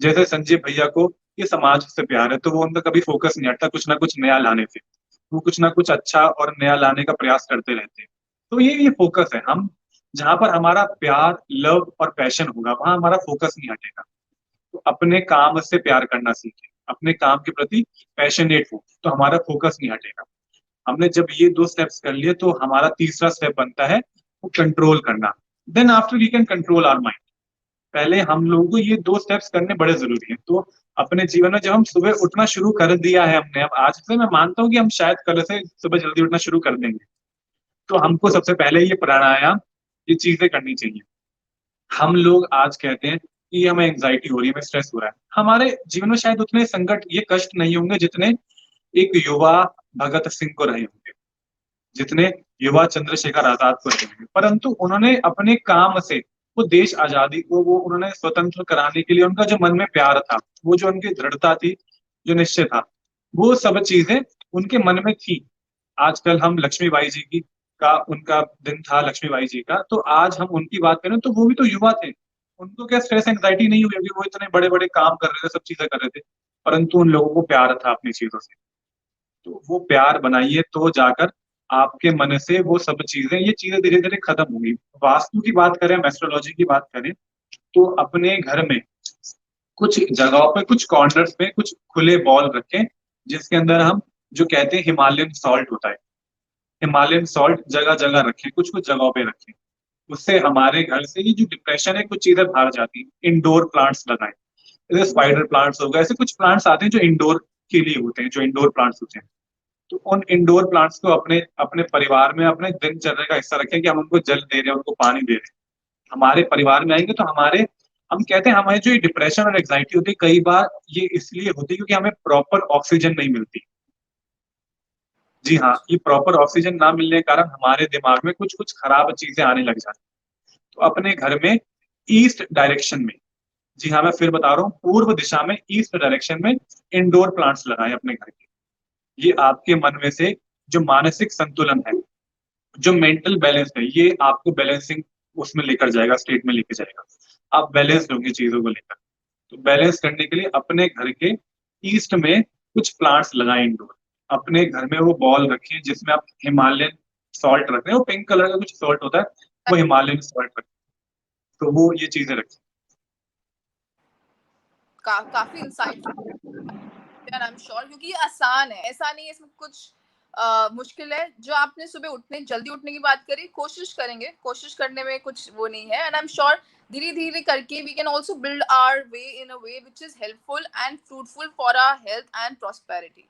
जैसे संजय भैया को ये समाज से प्यार है, तो वो उनका कभी फोकस नहीं हटता कुछ ना कुछ नया लाने से, वो कुछ ना कुछ अच्छा और नया लाने का प्रयास करते रहते हैं। तो ये फोकस है। हम जहां पर हमारा प्यार, लव और पैशन होगा, वहां हमारा फोकस नहीं हटेगा। तो अपने काम से प्यार करना सीखें, अपने काम के प्रति पैशनेट हो, तो हमारा फोकस नहीं हटेगा। हमने जब ये दो स्टेप्स कर लिए, तो हमारा तीसरा स्टेप बनता है वो कंट्रोल करना। Then after we can control our mind. पहले हम लोगों को ये दो स्टेप्स करने बड़े जरूरी हैं। तो अपने जीवन में जब हम सुबह उठना शुरू कर दिया है हमने, अब आज से मैं मानता हूँ कि हम शायद कल से सुबह जल्दी उठना शुरू कर देंगे, तो हमको सबसे पहले ये प्राणायाम, ये चीजें करनी चाहिए। हम लोग आज कहते हैं कि हमें एंग्जाइटी हो रही है, हमें स्ट्रेस हो रहा है। हमारे जीवन में शायद उतने संकट, ये कष्ट नहीं होंगे जितने एक युवा भगत सिंह को रहे होंगे, जितने युवा चंद्रशेखर आजाद को रहे होंगे। परंतु उन्होंने अपने काम से वो देश आजादी को, वो उन्होंने स्वतंत्र कराने के लिए, उनका जो मन में प्यार था, वो जो उनकी दृढ़ता थी, जो निश्चय था, वो सब चीजें उनके मन में थी। आजकल हम लक्ष्मीबाई जी की का उनका दिन था, लक्ष्मीबाई जी का, तो आज हम उनकी बात करें तो वो भी तो युवा थे। उनको क्या स्ट्रेस एंग्जाइटी नहीं हुई, क्योंकि वो इतने बड़े बड़े काम कर रहे थे, सब चीजें कर रहे थे, परंतु उन लोगों को प्यार था अपनी चीजों से। तो वो प्यार बनाइए, तो जाकर आपके मन से वो सब चीजें, ये चीजें धीरे धीरे खत्म होंगी। वास्तु की बात करें, एस्ट्रोलॉजी की बात करें, तो अपने घर में कुछ जगहों पे, कुछ कॉर्नर्स पे कुछ खुले बॉल रखें, जिसके अंदर हम, जो कहते हैं हिमालयन सॉल्ट होता है, हिमालयन सॉल्ट जगह जगह रखें, कुछ कुछ जगहों पे रखें। उससे हमारे घर से ये जो डिप्रेशन है, कुछ चीजें बाहर जाती हैं। इंडोर प्लांट्स लगाएं, जैसे स्पाइडर प्लांट्स हो गए, ऐसे कुछ प्लांट्स आते हैं जो इंडोर के लिए होते हैं, जो इंडोर प्लांट्स होते हैं। तो उन इंडोर प्लांट्स को अपने अपने परिवार में, अपने दिनचर्या का हिस्सा रखें, कि हम उनको जल दे रहे हैं, उनको पानी दे रहे हैं। हमारे परिवार में आएंगे तो हमारे, हम कहते हैं हमारे जो ये डिप्रेशन और एग्जाइटी होती है, कई बार ये इसलिए होती है क्योंकि हमें प्रॉपर ऑक्सीजन नहीं मिलती। जी हाँ, ये प्रॉपर ऑक्सीजन ना मिलने के कारण हमारे दिमाग में कुछ कुछ खराब चीजें आने लग जाती हैं। तो अपने घर में ईस्ट डायरेक्शन में, जी हाँ मैं फिर बता रहा हूँ, पूर्व दिशा में, ईस्ट डायरेक्शन में इंडोर प्लांट्स लगाएं अपने घर के। ये आपके मन में से जो मानसिक संतुलन है, जो मेंटल बैलेंस है, ये आपको बैलेंसिंग उसमें लेकर जाएगा, स्टेट में लेकर जाएगा। आप बैलेंस होंगे चीजों को लेकर। तो बैलेंस करने के लिए अपने घर के ईस्ट में कुछ प्लांट्स लगाएं इंडोर। अपने घर में वो बॉल रखें जिसमें आप हिमालयन सॉल्ट रख रहे हैं, वो पिंक कलर का कुछ सॉल्ट होता है, वो हिमालयन सॉल्ट रखें। तो वो ये चीजें रखें। काफी इंसाइटफुल आई एम श्योर, क्योंकि ये आसान है, ऐसा नहीं है इसमें कुछ मुश्किल है। जो आपने सुबह जल्दी उठने की बात करी, कोशिश करेंगे, कोशिश करने में कुछ वो नहीं है, एंड आई एम श्योर धीरे धीरे करके we can also build our way in a way which is helpful and fruitful for our health and prosperity.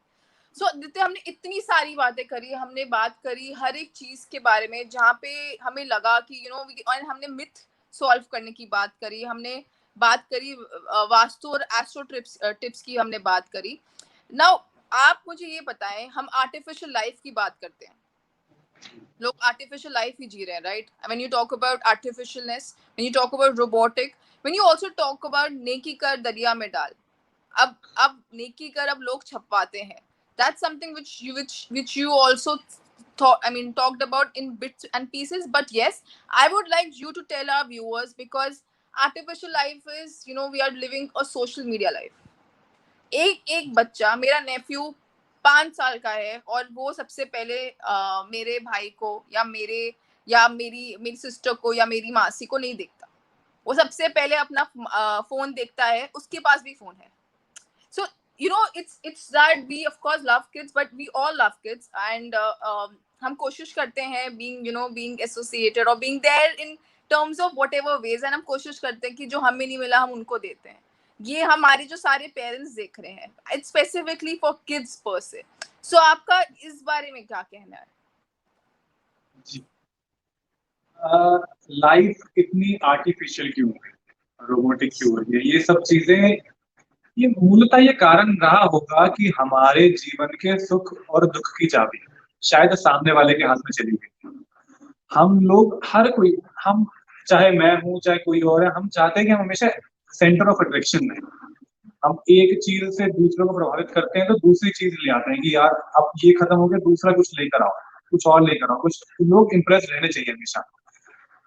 So Aditya, हमने इतनी सारी बातें करी, हमने बात करी हर एक चीज के बारे में जहाँ पे हमें लगा कि और हमने मिथ सॉल्व करने की बात करी, हमने बात करी वास्तु और एस्ट्रो टिप्स की हमने बात करी। नाउ आप मुझे ये बताएं, हम आर्टिफिशियल लाइफ की बात करते हैं, लोग आर्टिफिशियल लाइफ ही जी रहे हैं, right? When you talk about artificialness, when you talk about robotic, when you also talk about नेकी कर दरिया में डाल, अब नेकी कर अब लोग छपवाते हैं। That's something which you also talked about in bits and pieces, but yes, I would like you to tell our viewers, because artificial life is, we are living a social media life. एक बच्चा, मेरा नेफ्यू 5 साल का है, और वो सबसे पहले मेरे भाई को या मेरी सिस्टर को या मेरी मासी को नहीं देखता, वो सबसे पहले अपना फोन देखता है, उसके पास भी फोन है। So it's that we of course love kids, but we all love kids, and हम कोशिश करते हैं being associated or being there in terms of whatever ways, and हम कोशिश करते हैं कि जो हमें नहीं मिला हम उनको देते हैं। ये हमारे जो सारे पेरेंट्स देख रहे हैं, it's specifically for kids per se. So आपका इस बारे में क्या कहना है? जी, लाइफ इतनी आर्टिफिशियल क्यों है, रोबोटिक क्यों है, ये सब चीजें, ये मूलतः ये कारण रहा होगा कि हमारे जीवन के सुख और दुख की चाबी शायद सामने वाले के हाथ में चली गई। हम लोग, हर कोई, हम चाहे मैं हूं चाहे कोई और है, हम चाहते हैं कि हम हमेशा सेंटर ऑफ अट्रैक्शन में, हम एक चीज से दूसरों को प्रभावित करते हैं तो दूसरी चीज ले आते हैं कि यार अब ये खत्म हो गया, दूसरा कुछ लेकर आओ, कुछ और लेकर आओ, कुछ लोग इंप्रेस रहने चाहिए हमेशा।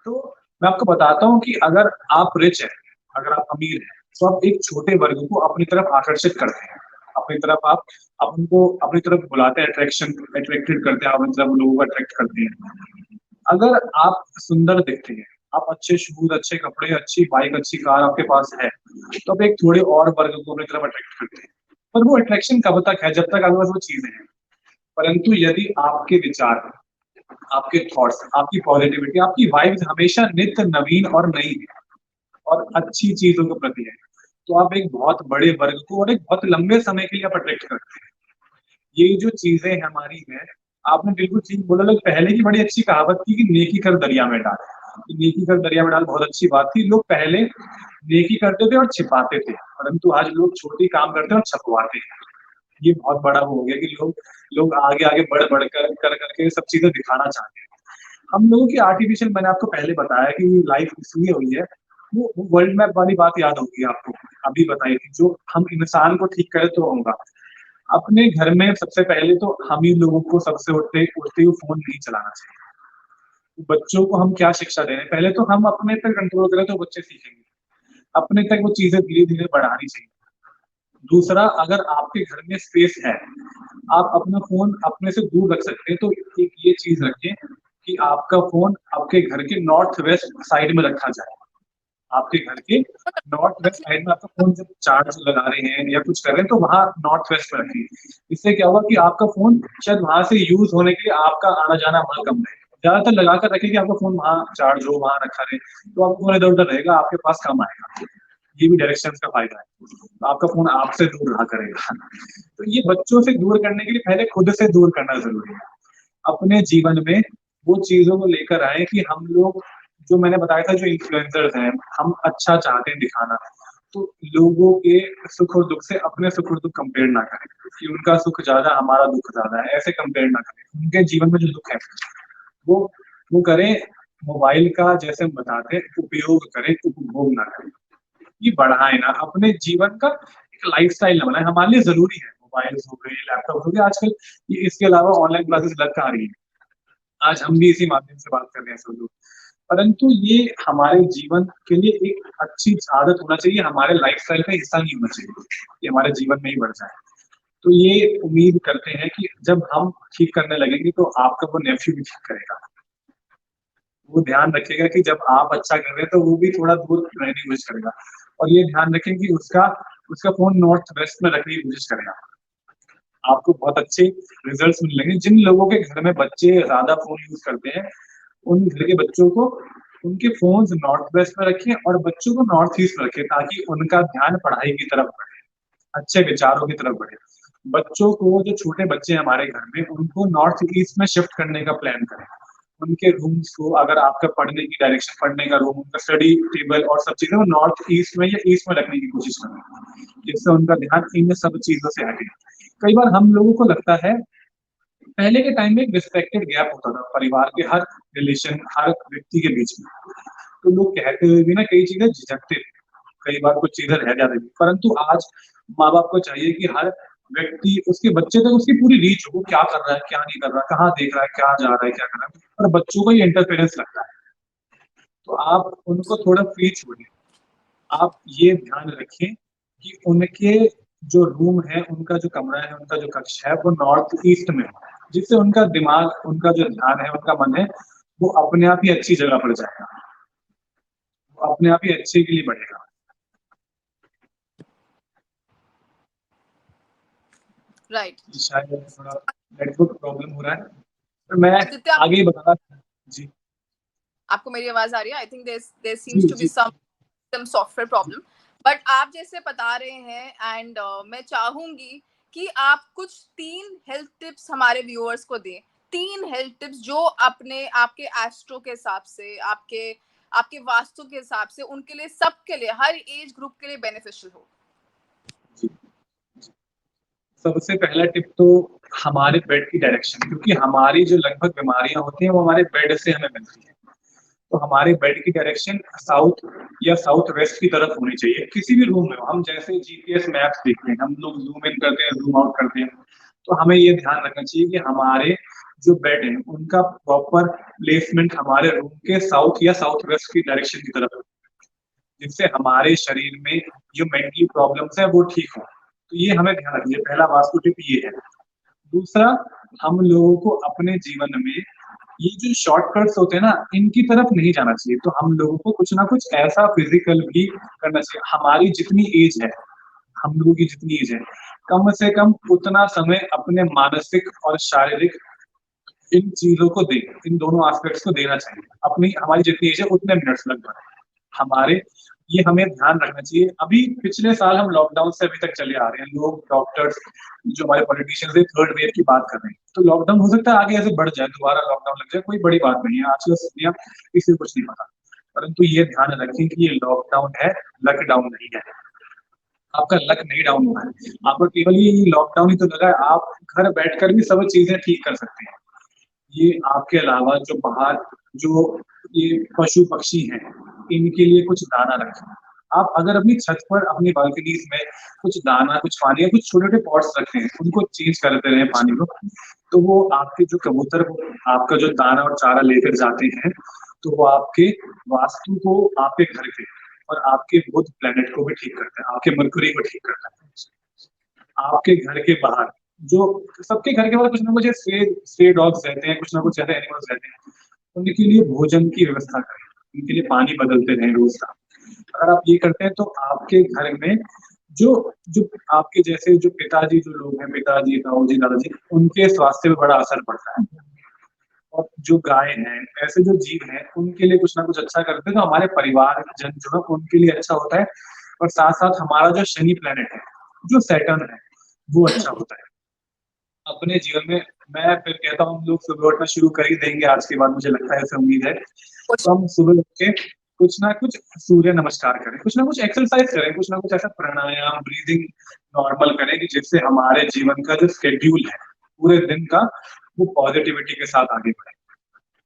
तो मैं आपको बताता हूँ कि अगर आप रिच है, अगर आप अमीर है, तो आप एक छोटे वर्ग को अपनी तरफ आकर्षित करते हैं, अपनी तरफ आप उनको अपनी तरफ बुलाते हैं, अट्रैक्टेड करते हैं, अपनी तरफ लोगों को अट्रैक्ट करते हैं। अगर आप सुंदर दिखते हैं, आप अच्छे शूज, अच्छे कपड़े, अच्छी बाइक, अच्छी कार आपके पास है, तो आप एक थोड़े और वर्ग को अपनी तरफ अट्रैक्ट करते हैं। पर वो अट्रैक्शन कब तक है? जब तक आपके पास वो चीजें हैं। परंतु यदि आपके विचार, आपके थॉट्स, आपकी पॉजिटिविटी, आपकी वाइब्स हमेशा नित्य नवीन और नई है और अच्छी चीजों के प्रति है, तो आप एक बहुत बड़े वर्ग को और एक बहुत लंबे समय के लिए आप अट्रैक्ट करते हैं। ये जो चीजें हमारी हैं, आपने बिल्कुल ठीक बोला। लोग पहले की बड़ी अच्छी कहावत थी कि नेकी कर दरिया में डाल, नेकी कर दरिया में डाल बहुत अच्छी बात थी। लोग पहले नेकी करते थे और छिपाते थे, परंतु आज लोग छोटी काम करते हैं और छपवाते हैं। ये बहुत बड़ा हो गया कि लोग आगे आगे बढ़ कर करके सब चीजें दिखाना चाहते हैं। हम लोगों की आर्टिफिशियल, मैंने आपको पहले बताया कि लाइफ इसलिए हुई है, वो वर्ल्ड मैप वाली बात याद होगी आपको, अभी बताई थी, जो हम इंसान को ठीक करे तो होगा। अपने घर में सबसे पहले तो हम ही लोगों को सबसे उठते हुए फोन नहीं चलाना चाहिए। बच्चों को हम क्या शिक्षा दे रहे हैं? पहले तो हम अपने तक कंट्रोल करें तो बच्चे सीखेंगे, अपने तक वो चीजें धीरे धीरे बढ़ानी चाहिए। दूसरा, अगर आपके घर में स्पेस है, आप अपना फोन अपने से दूर रख सकते हैं, तो एक ये चीज रखें कि आपका फोन आपके घर के नॉर्थ वेस्ट साइड में रखा जाए। आपके घर के नॉर्थ वेस्ट साइड में आपका फोन जब चार्ज लगा रहे हैं या कुछ कर रहे हैं तो वहां नॉर्थ वेस्ट में रखिए। इससे क्या होगा कि आपका फोन शायद वहां से यूज होने के लिए आपका आना जाना वहां कम रहेगा। ज्यादातर लगाकर रखिए कि आपका फोन वहां चार्ज हो, वहां रखा रहे, तो आपका फोन इधर उधर रहेगा, आपके पास कम आएगा। ये भी डायरेक्शन का फायदा है, तो आपका फोन आपसे दूर रहा करेगा। तो ये बच्चों से दूर करने के लिए पहले खुद से दूर करना जरूरी है। अपने जीवन में वो चीजों को लेकर आए कि हम लोग, जो मैंने बताया था, जो इन्फ्लुएंसर्स हैं, हम अच्छा चाहते हैं दिखाना, तो लोगों के सुख और दुख से अपने सुख और दुख कंपेयर ना करें कि उनका सुख ज्यादा हमारा दुख ज्यादा है, ऐसे कंपेयर ना करें। उनके जीवन में जो दुख है वो करें, मोबाइल का जैसे हम बताते हैं उपयोग करें, उपभोग ना करें। ये बढ़ाए ना, अपने जीवन का एक लाइफस्टाइल ना बनाए। हमारे लिए जरूरी है मोबाइल्स हो गए, लैपटॉप हो गए, आजकल ये इसके अलावा ऑनलाइन क्लासेस लग कहाँ रही है। आज हम भी इसी माध्यम से बात कर रहे हैं सब लोग। परंतु ये हमारे जीवन के लिए एक अच्छी आदत होना चाहिए, हमारे लाइफस्टाइल का हिस्सा नहीं होना चाहिए कि हमारे जीवन में ही बढ़ जाए। तो ये उम्मीद करते हैं कि जब हम ठीक करने लगेंगे तो आपका वो नेफ्यू भी ठीक करेगा। वो ध्यान रखेगा कि जब आप अच्छा कर रहे हैं तो वो भी थोड़ा दूर रहने की कोशिश करेगा, और ये ध्यान रखें कि उसका उसका फोन नॉर्थ वेस्ट में रखने की कोशिश करेगा। आपको बहुत अच्छे रिजल्ट्स मिलेंगे। जिन लोगों के घर में बच्चे ज्यादा फोन यूज करते हैं, उन घर के बच्चों को उनके फोन्स नॉर्थ वेस्ट में रखें और बच्चों को नॉर्थ ईस्ट में रखें, ताकि उनका ध्यान पढ़ाई की तरफ बढ़े, अच्छे विचारों की तरफ बढ़े। बच्चों को, जो छोटे बच्चे हैं हमारे घर में, उनको नॉर्थ ईस्ट में शिफ्ट करने का प्लान करें। उनके रूम्स को, अगर आपका पढ़ने की डायरेक्शन, पढ़ने का रूम, उनका स्टडी टेबल और सब चीजें वो नॉर्थ ईस्ट में या ईस्ट में रखने की कोशिश करें, जिससे उनका ध्यान इन सब चीजों से हटे। कई बार हम लोगों को लगता है, पहले के टाइम में एक रिस्पेक्टेड गैप होता था परिवार के हर रिलेशन, हर व्यक्ति के बीच में, तो लोग कहते हुए भी ना कई चीजें झिझकते थे, कई बार कुछ चीजें रह जाती थी। परंतु आज माँ बाप को चाहिए कि हर व्यक्ति, उसके बच्चे तक उसकी पूरी रीच हो, वो क्या कर रहा है, क्या नहीं कर रहा, कहाँ देख रहा है, क्या जा रहा है, क्या कर रहा है, पर बच्चों को ये इंटरफेरेंस लगता है। तो आप उनको थोड़ा फ्री छोड़िए। आप ये ध्यान रखें कि उनके जो रूम है, उनका जो कमरा है, उनका जो कक्ष है, वो नॉर्थ ईस्ट में हो, जिससे उनका दिमाग, उनका जो ध्यान है, उनका मन है, वो अपने आप ही अच्छी जगह पर जाएगा, वो अपने आप ही अच्छे के लिए बढ़ेगा। राइट। शायद थोड़ा नेटवर्क प्रॉब्लम हो रहा है, तो मैं आदित्य, आगे ही बता रहा। जी आपको मेरी आवाज आ रही है? आई थिंक देयर जी सीम्स टू बी जी सम सॉफ्टवेयर प्रॉब्लम, बट आप जैसे बता रहे हैं, एंड मैं चाहूंगी कि आप कुछ 3 हेल्थ टिप्स हमारे व्यूअर्स को दें। 3 हेल्थ टिप्स जो अपने आपके एस्ट्रो के हिसाब से, आपके आपके वास्तु के हिसाब से, उनके लिए, सबके लिए, हर एज ग्रुप के लिए बेनिफिशियल हो। जी। सबसे पहला टिप तो हमारे बेड की डायरेक्शन, क्योंकि हमारी जो लगभग बीमारियां होती हैं वो हमारे बेड से हमें मिलती हैं। तो हमारे बेड की डायरेक्शन साउथ या साउथ वेस्ट की तरफ होनी चाहिए, किसी भी रूम में हो। हम जैसे जीपीएस मैप्स देखते हैं, हम लोग जूम इन करते हैं, जूम आउट करते हैं, तो हमें ये ध्यान रखना चाहिए कि हमारे जो बेड है उनका प्रॉपर प्लेसमेंट हमारे रूम के साउथ या साउथ वेस्ट की डायरेक्शन की तरफ हो, जिससे हमारे शरीर में जो मेंटली प्रॉब्लम्स है वो ठीक हो। तो ये हमें ध्यान रखिए, पहला वास्तु टिप ये है। दूसरा, हम लोगों को अपने जीवन में ये जो शॉर्टकट्स होते हैं ना, इनकी तरफ नहीं जाना चाहिए। तो हम लोगों को कुछ ना कुछ ऐसा फिजिकल भी करना चाहिए। हमारी जितनी एज है, हम लोगों की जितनी एज है, कम से कम उतना समय अपने मानसिक और शारीरिक इन चीजों को दे, इन दोनों एस्पेक्ट्स को देना चाहिए। अपनी, हमारी जितनी एज है उतने मिनट्स लगभग हमारे, ये हमें ध्यान रखना चाहिए। अभी पिछले साल हम लॉकडाउन से अभी तक चले आ रहे हैं, लोग, डॉक्टर्स, जो हमारे पॉलिटिशियंस है, थर्ड वेव की बात कर रहे हैं। तो लॉकडाउन हो सकता है आगे ऐसे बढ़ जाए, दोबारा लॉकडाउन लग जाए, कोई बड़ी बात नहीं है, आजकल दुनिया किसी को कुछ नहीं पता। परंतु ये ध्यान रखें कि ये लॉकडाउन है, लॉकडाउन नहीं है। आपका लक नहीं डाउन हुआ है, आपको केवल ये लॉकडाउन ही तो लगा है। आप घर बैठकर भी सब चीजें ठीक कर सकते हैं। ये आपके अलावा जो बाहर जो ये पशु पक्षी हैं, इनके लिए कुछ दाना रखें। आप अगर अपनी छत पर, अपनी बालकनीज में कुछ दाना, कुछ पानी या कुछ छोटे छोटे पॉट्स रखते हैं, उनको चेंज करते रहे पानी को, तो वो आपके जो कबूतर आपका जो दाना और चारा लेकर जाते हैं, तो वो आपके वास्तु को, आपके घर के और आपके बुध प्लेनेट को भी ठीक करते हैं, आपके मरकुरी को ठीक करते हैं। आपके घर के बाहर जो, सबके घर के बाहर कुछ ना कुछ स्ट्रे डॉग्स रहते हैं, कुछ ना कुछ ऐसे एनिमल्स रहते हैं, उनके लिए भोजन की व्यवस्था करें, उनके लिए पानी बदलते रहें रोज का। अगर आप ये करते हैं तो आपके घर में जो जो आपके जैसे जो पिताजी जो लोग हैं, पिताजी, ताऊजी, दादाजी, उनके स्वास्थ्य पे बड़ा असर पड़ता है। और जो गाय हैं, ऐसे जो जीव हैं, उनके लिए कुछ ना कुछ अच्छा करते हैं तो हमारे परिवार जन जो है उनके लिए अच्छा होता है। और साथ साथ हमारा जो शनि प्लेनेट है, जो सैटर्न है, वो अच्छा होता है अपने जीवन में। मैं फिर कहता हूँ, हम लोग सुबह उठना शुरू कर ही देंगे आज के बाद, मुझे लगता है, ऐसे उम्मीद है। तो हम सुबह उठ के कुछ ना कुछ सूर्य नमस्कार करें, कुछ ना कुछ एक्सरसाइज करें, कुछ ना कुछ ऐसा प्राणायाम, ब्रीदिंग नॉर्मल करें कि जिससे हमारे जीवन का जो शेड्यूल है पूरे दिन का, वो पॉजिटिविटी के साथ आगे बढ़े।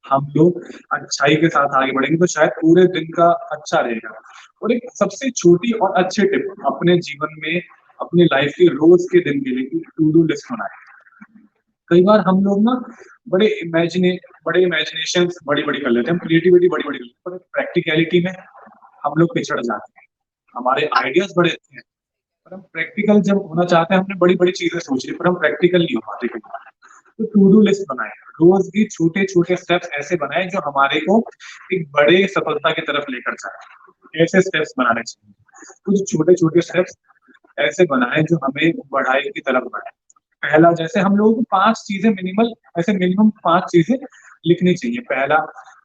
हम लोग अच्छाई के साथ आगे बढ़ेंगे तो शायद पूरे दिन का अच्छा रहेगा। और एक सबसे छोटी और अच्छी टिप अपने जीवन में अपनी लाइफ के रोज के दिन के लिए टू डू लिस्ट बनाए। कई बार हम लोग ना बड़े इमेजिनेशन बड़ी बड़ी कर लेते हैं, हम क्रिएटिविटी बड़ी बड़ी कर लेते हैं, पर प्रैक्टिकलिटी में हम लोग पिछड़ जाते हैं। हमारे आइडियाज बड़े अच्छे हैं, पर हम प्रैक्टिकल जब होना चाहते हैं, हमने बड़ी बड़ी चीजें सोची पर हम प्रैक्टिकल नहीं हो पाते कई बार। तो टू डू लिस्ट बनाए, रोज की छोटे छोटे स्टेप्स ऐसे बनाए जो हमारे को एक बड़े सफलता की तरफ लेकर जाए। ऐसे स्टेप्स बनाने चाहिए, कुछ छोटे छोटे स्टेप्स ऐसे बनाए जो हमें बढ़ाई की तरफ बढ़ाए। पहला, जैसे हम लोगों को 5 चीजें मिनिमम 5 चीजें लिखनी चाहिए। पहला,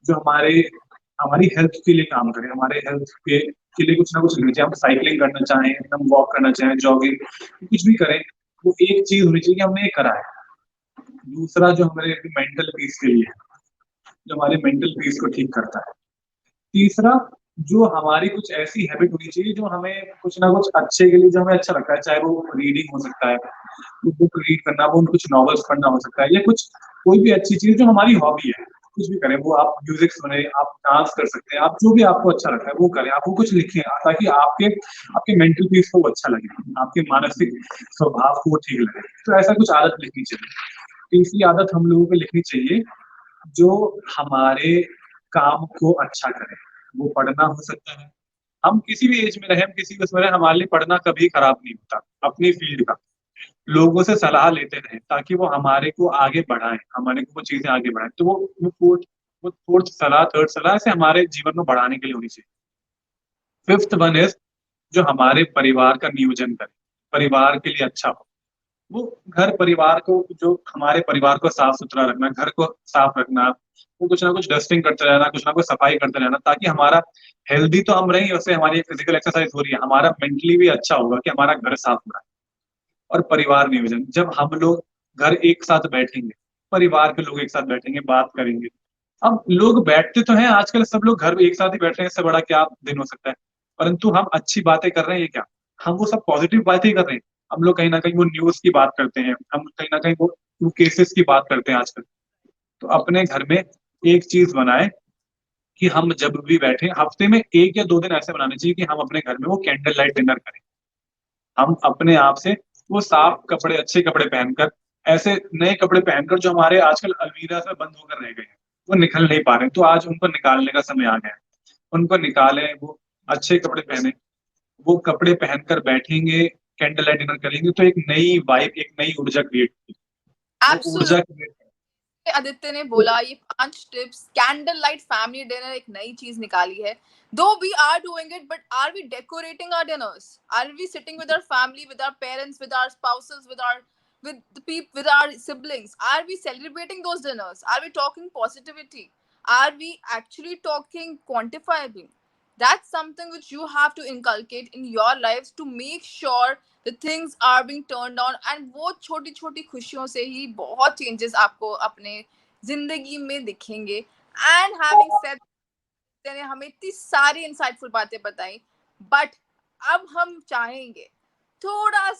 जो हमारी हेल्थ के लिए काम करे, हमारे हेल्थ के लिए कुछ ना कुछ लिखना चाहिए। हम साइकिलिंग करना चाहें, हम वॉक करना चाहें, जॉगिंग, कुछ भी करें, वो एक चीज होनी चाहिए कि हमने ये करा है। दूसरा, जो हमारे मेंटल पीस के लिए, जो हमारे मेंटल पीस को ठीक करता है। तीसरा, जो हमारी कुछ ऐसी हैबिट होनी चाहिए जो हमें कुछ ना कुछ अच्छे के लिए, जो हमें अच्छा लगता है, चाहे वो रीडिंग हो सकता है, बुक रीड करना, वो कुछ नॉवेल्स पढ़ना हो सकता है, या कुछ कोई भी अच्छी चीज जो हमारी हॉबी है, कुछ भी करें। वो आप म्यूजिक सुने, आप डांस कर सकते हैं, आप जो भी आपको अच्छा लगता है वो करें। आप वो कुछ लिखें ताकि आपके आपके मेंटल पीस को वो अच्छा लगे, आपके मानसिक स्वभाव को वो ठीक लगे। तो ऐसा कुछ आदत लिखनी चाहिए। तीसरी आदत हम लोगों को लिखनी चाहिए जो हमारे काम को अच्छा करे। वो पढ़ना हो सकता है, हम किसी भी एज में रहे, हम किसी भी उसमें रहे, हमारे लिए पढ़ना कभी खराब नहीं होता। अपनी फील्ड का लोगों से सलाह लेते रहे ताकि वो हमारे को आगे बढ़ाएं, हमारे को वो चीजें आगे बढ़ाएं। तो वो फोर्थ सलाह, थर्ड सलाह ऐसे हमारे जीवन में बढ़ाने के लिए होनी चाहिए। फिफ्थ वन इज जो हमारे परिवार का नियोजन करे, परिवार के लिए अच्छा हो। वो घर परिवार को, जो हमारे परिवार को साफ सुथरा रखना, घर को साफ रखना, वो कुछ ना कुछ डस्टिंग करते रहना, कुछ ना कुछ सफाई करते रहना, ताकि हमारा हेल्दी तो हम रहें, उससे हमारी फिजिकल एक्सरसाइज हो रही है, हमारा मेंटली भी अच्छा होगा कि हमारा घर साफ हो रहा है। और परिवार नियोजन, जब हम लोग घर एक साथ बैठेंगे, परिवार के लोग एक साथ बैठेंगे, बात करेंगे। अब लोग बैठते तो हैं आजकल, सब लोग घर एक साथ ही बैठ रहे हैं, इससे बड़ा क्या दिन हो सकता है। परंतु हम अच्छी बातें कर रहे हैं, ये क्या, हम वो सब पॉजिटिव बातें ही कर रहे हैं। हम लोग कहीं ना कहीं वो न्यूज की बात करते हैं, हम कहीं ना कहीं वो केसेस की बात करते हैं आजकल। तो अपने घर में एक चीज बनाए कि हम जब भी बैठे, हफ्ते में 1 या 2 दिन ऐसे बनाने चाहिए कि हम अपने घर में वो कैंडल लाइट डिनर करें। हम अपने आप से वो साफ कपड़े, अच्छे कपड़े पहनकर, ऐसे नए कपड़े पहनकर जो हमारे आजकल अलमीरा में बंद होकर रह गए हैं, वो निकल नहीं पा रहे हैं, तो आज उनको निकालने का समय आ गया है। उनको निकालें, वो अच्छे कपड़े पहने, वो कपड़े पहनकर बैठेंगे, कैंडल लाइट डिनर करेंगे, तो एक नई वाइब, एक नई ऊर्जा क्रिएट होगी। वो ऊर्जा एब्सोल्युटली। आदित्य ने बोला ये 5 tips, candle light family dinner एक नई चीज निकाली है। Though we are doing it, but are we decorating our dinners? Are we sitting with our family, with our parents, with our spouses, with the people, with our siblings? Are we celebrating those dinners? Are we talking positivity? Are we actually talking quantifiably? That's something which you have to inculcate in your lives to make sure the things are being turned on, and वो छोटी छोटी खुशियों से ही बहुत changes आपको अपने जिंदगी में दिखेंगे। And having said, ने हमें इतनी सारी insightful बातें बताई, but अब हम चाहेंगे थोड़ा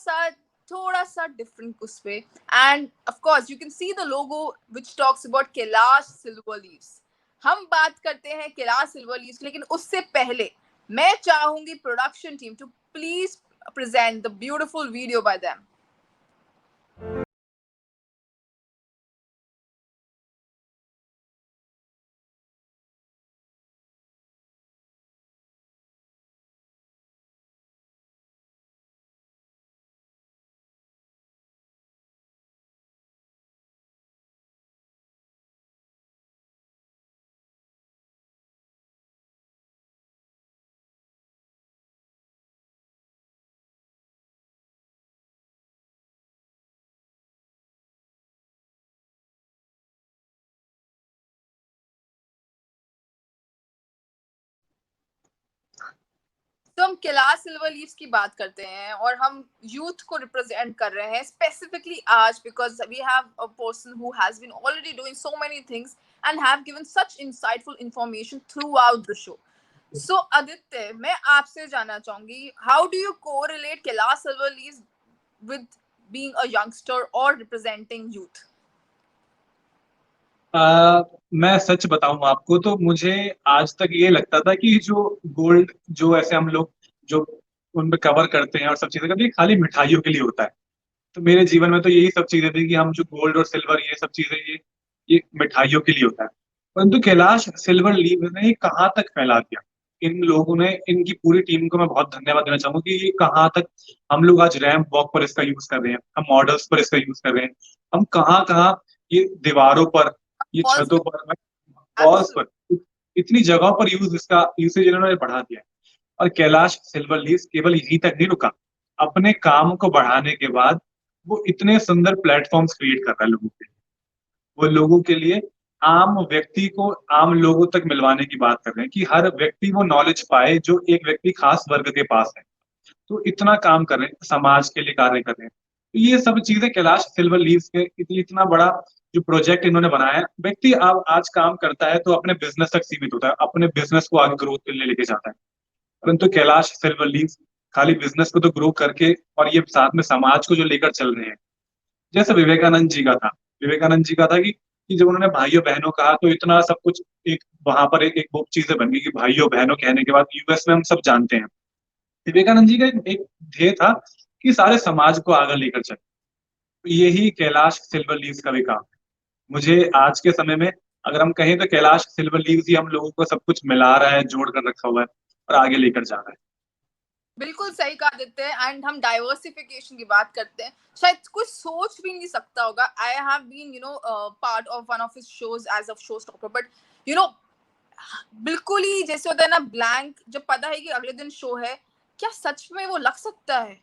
सा different उस पे। And of course you can see the logo which talks about Kailash Silver Leaves। हम बात करते हैं कैलाश सिल्वर लीव्स, लेकिन उससे पहले मैं चाहूंगी production team to please present the beautiful video by them। तो हम कैलाश सिल्वर लीव्स की बात करते हैं और हम यूथ को रिप्रेजेंट कर रहे हैं स्पेसिफिकली आज, because we have a person who has been already doing so many things and have given such insightful information throughout the show. So Aditya, मैं आपसे जानना चाहूंगी, how do you correlate Kailash silver leaves with being a youngster or representing youth? मैं सच बताऊं आपको तो मुझे आज तक ये लगता था कि जो गोल्ड, जो ऐसे हम लोग जो उनमें कवर करते हैं और सब चीजें करते हैं, ये खाली मिठाइयों के लिए होता है। तो मेरे जीवन में तो यही सब चीजें थी कि हम जो गोल्ड और सिल्वर ये सब चीजें ये मिठाइयों के लिए होता है। परंतु कैलाश सिल्वर लीव ने ये कहाँ तक फैला दिया। इन लोगों ने, इनकी पूरी टीम को मैं बहुत धन्यवाद देना चाहूंगा कि ये कहाँ तक, हम लोग आज रैंप वॉक पर इसका यूज कर रहे हैं, हम मॉडल्स पर इसका यूज कर रहे हैं, हम कहाँ कहाँ ये दीवारों पर, ये Walls छतों पर, वॉल्स absolutely. पर, इतनी जगहों पर इसका यूसेज इन्होंने बढ़ा दिया है। और कैलाश सिल्वर लीव्स केवल यहीं तक नहीं रुका, अपने काम को बढ़ाने के बाद वो इतने सुंदर प्लेटफॉर्म्स क्रिएट कर रहा है लोगों के लिए। वो लोगों के लिए, आम व्यक्ति को आम लोगों तक मिलवाने की बात कर रहे हैं कि हर व्यक्ति वो नॉलेज पाए जो एक व्यक्ति खास वर्ग के पास है। तो इतना काम कर रहे हैं, समाज के लिए कार्य कर रहे हैं। तो ये सब चीजें कैलाश सिल्वर लीव्स के इतना बड़ा जो प्रोजेक्ट इन्होंने बनाया है। व्यक्ति अब आज काम करता है तो अपने बिजनेस तक सीमित होता है, अपने बिजनेस को आगे ग्रोथ के लिए लेके जाता है। परंतु कैलाश सिल्वर लीव्स खाली बिजनेस को तो ग्रो करके और ये साथ में समाज को जो लेकर चल रहे हैं, जैसे विवेकानंद जी का था। विवेकानंद जी का था कि जब उन्होंने भाइयों बहनों कहा तो इतना सब कुछ, एक वहां पर एक वो चीजें बन गई कि भाइयों बहनों कहने के बाद यूएस में हम सब जानते हैं। विवेकानंद जी का एक ध्येय था कि सारे समाज को आगे लेकर चले। तो यही कैलाश सिल्वर लीव्स का भी काम है। मुझे आज के समय में अगर हम कहें तो कैलाश सिल्वर लीव्स ही हम लोगों को सब कुछ मिला रहा है, जोड़ कर रखा हुआ है और आगे लेकर जा रहा है। बिल्कुल सही कहा आदित्य। एंड हम डाइवर्सिफिकेशन की बात करते हैं, शायद कोई सोच भी नहीं सकता होगा। I have been part of one of his shows as a show stopper, but बिल्कुल ही जैसे होता है ना ब्लैंक, जब पता है कि अगले दिन शो है, क्या सच में वो लग सकता है?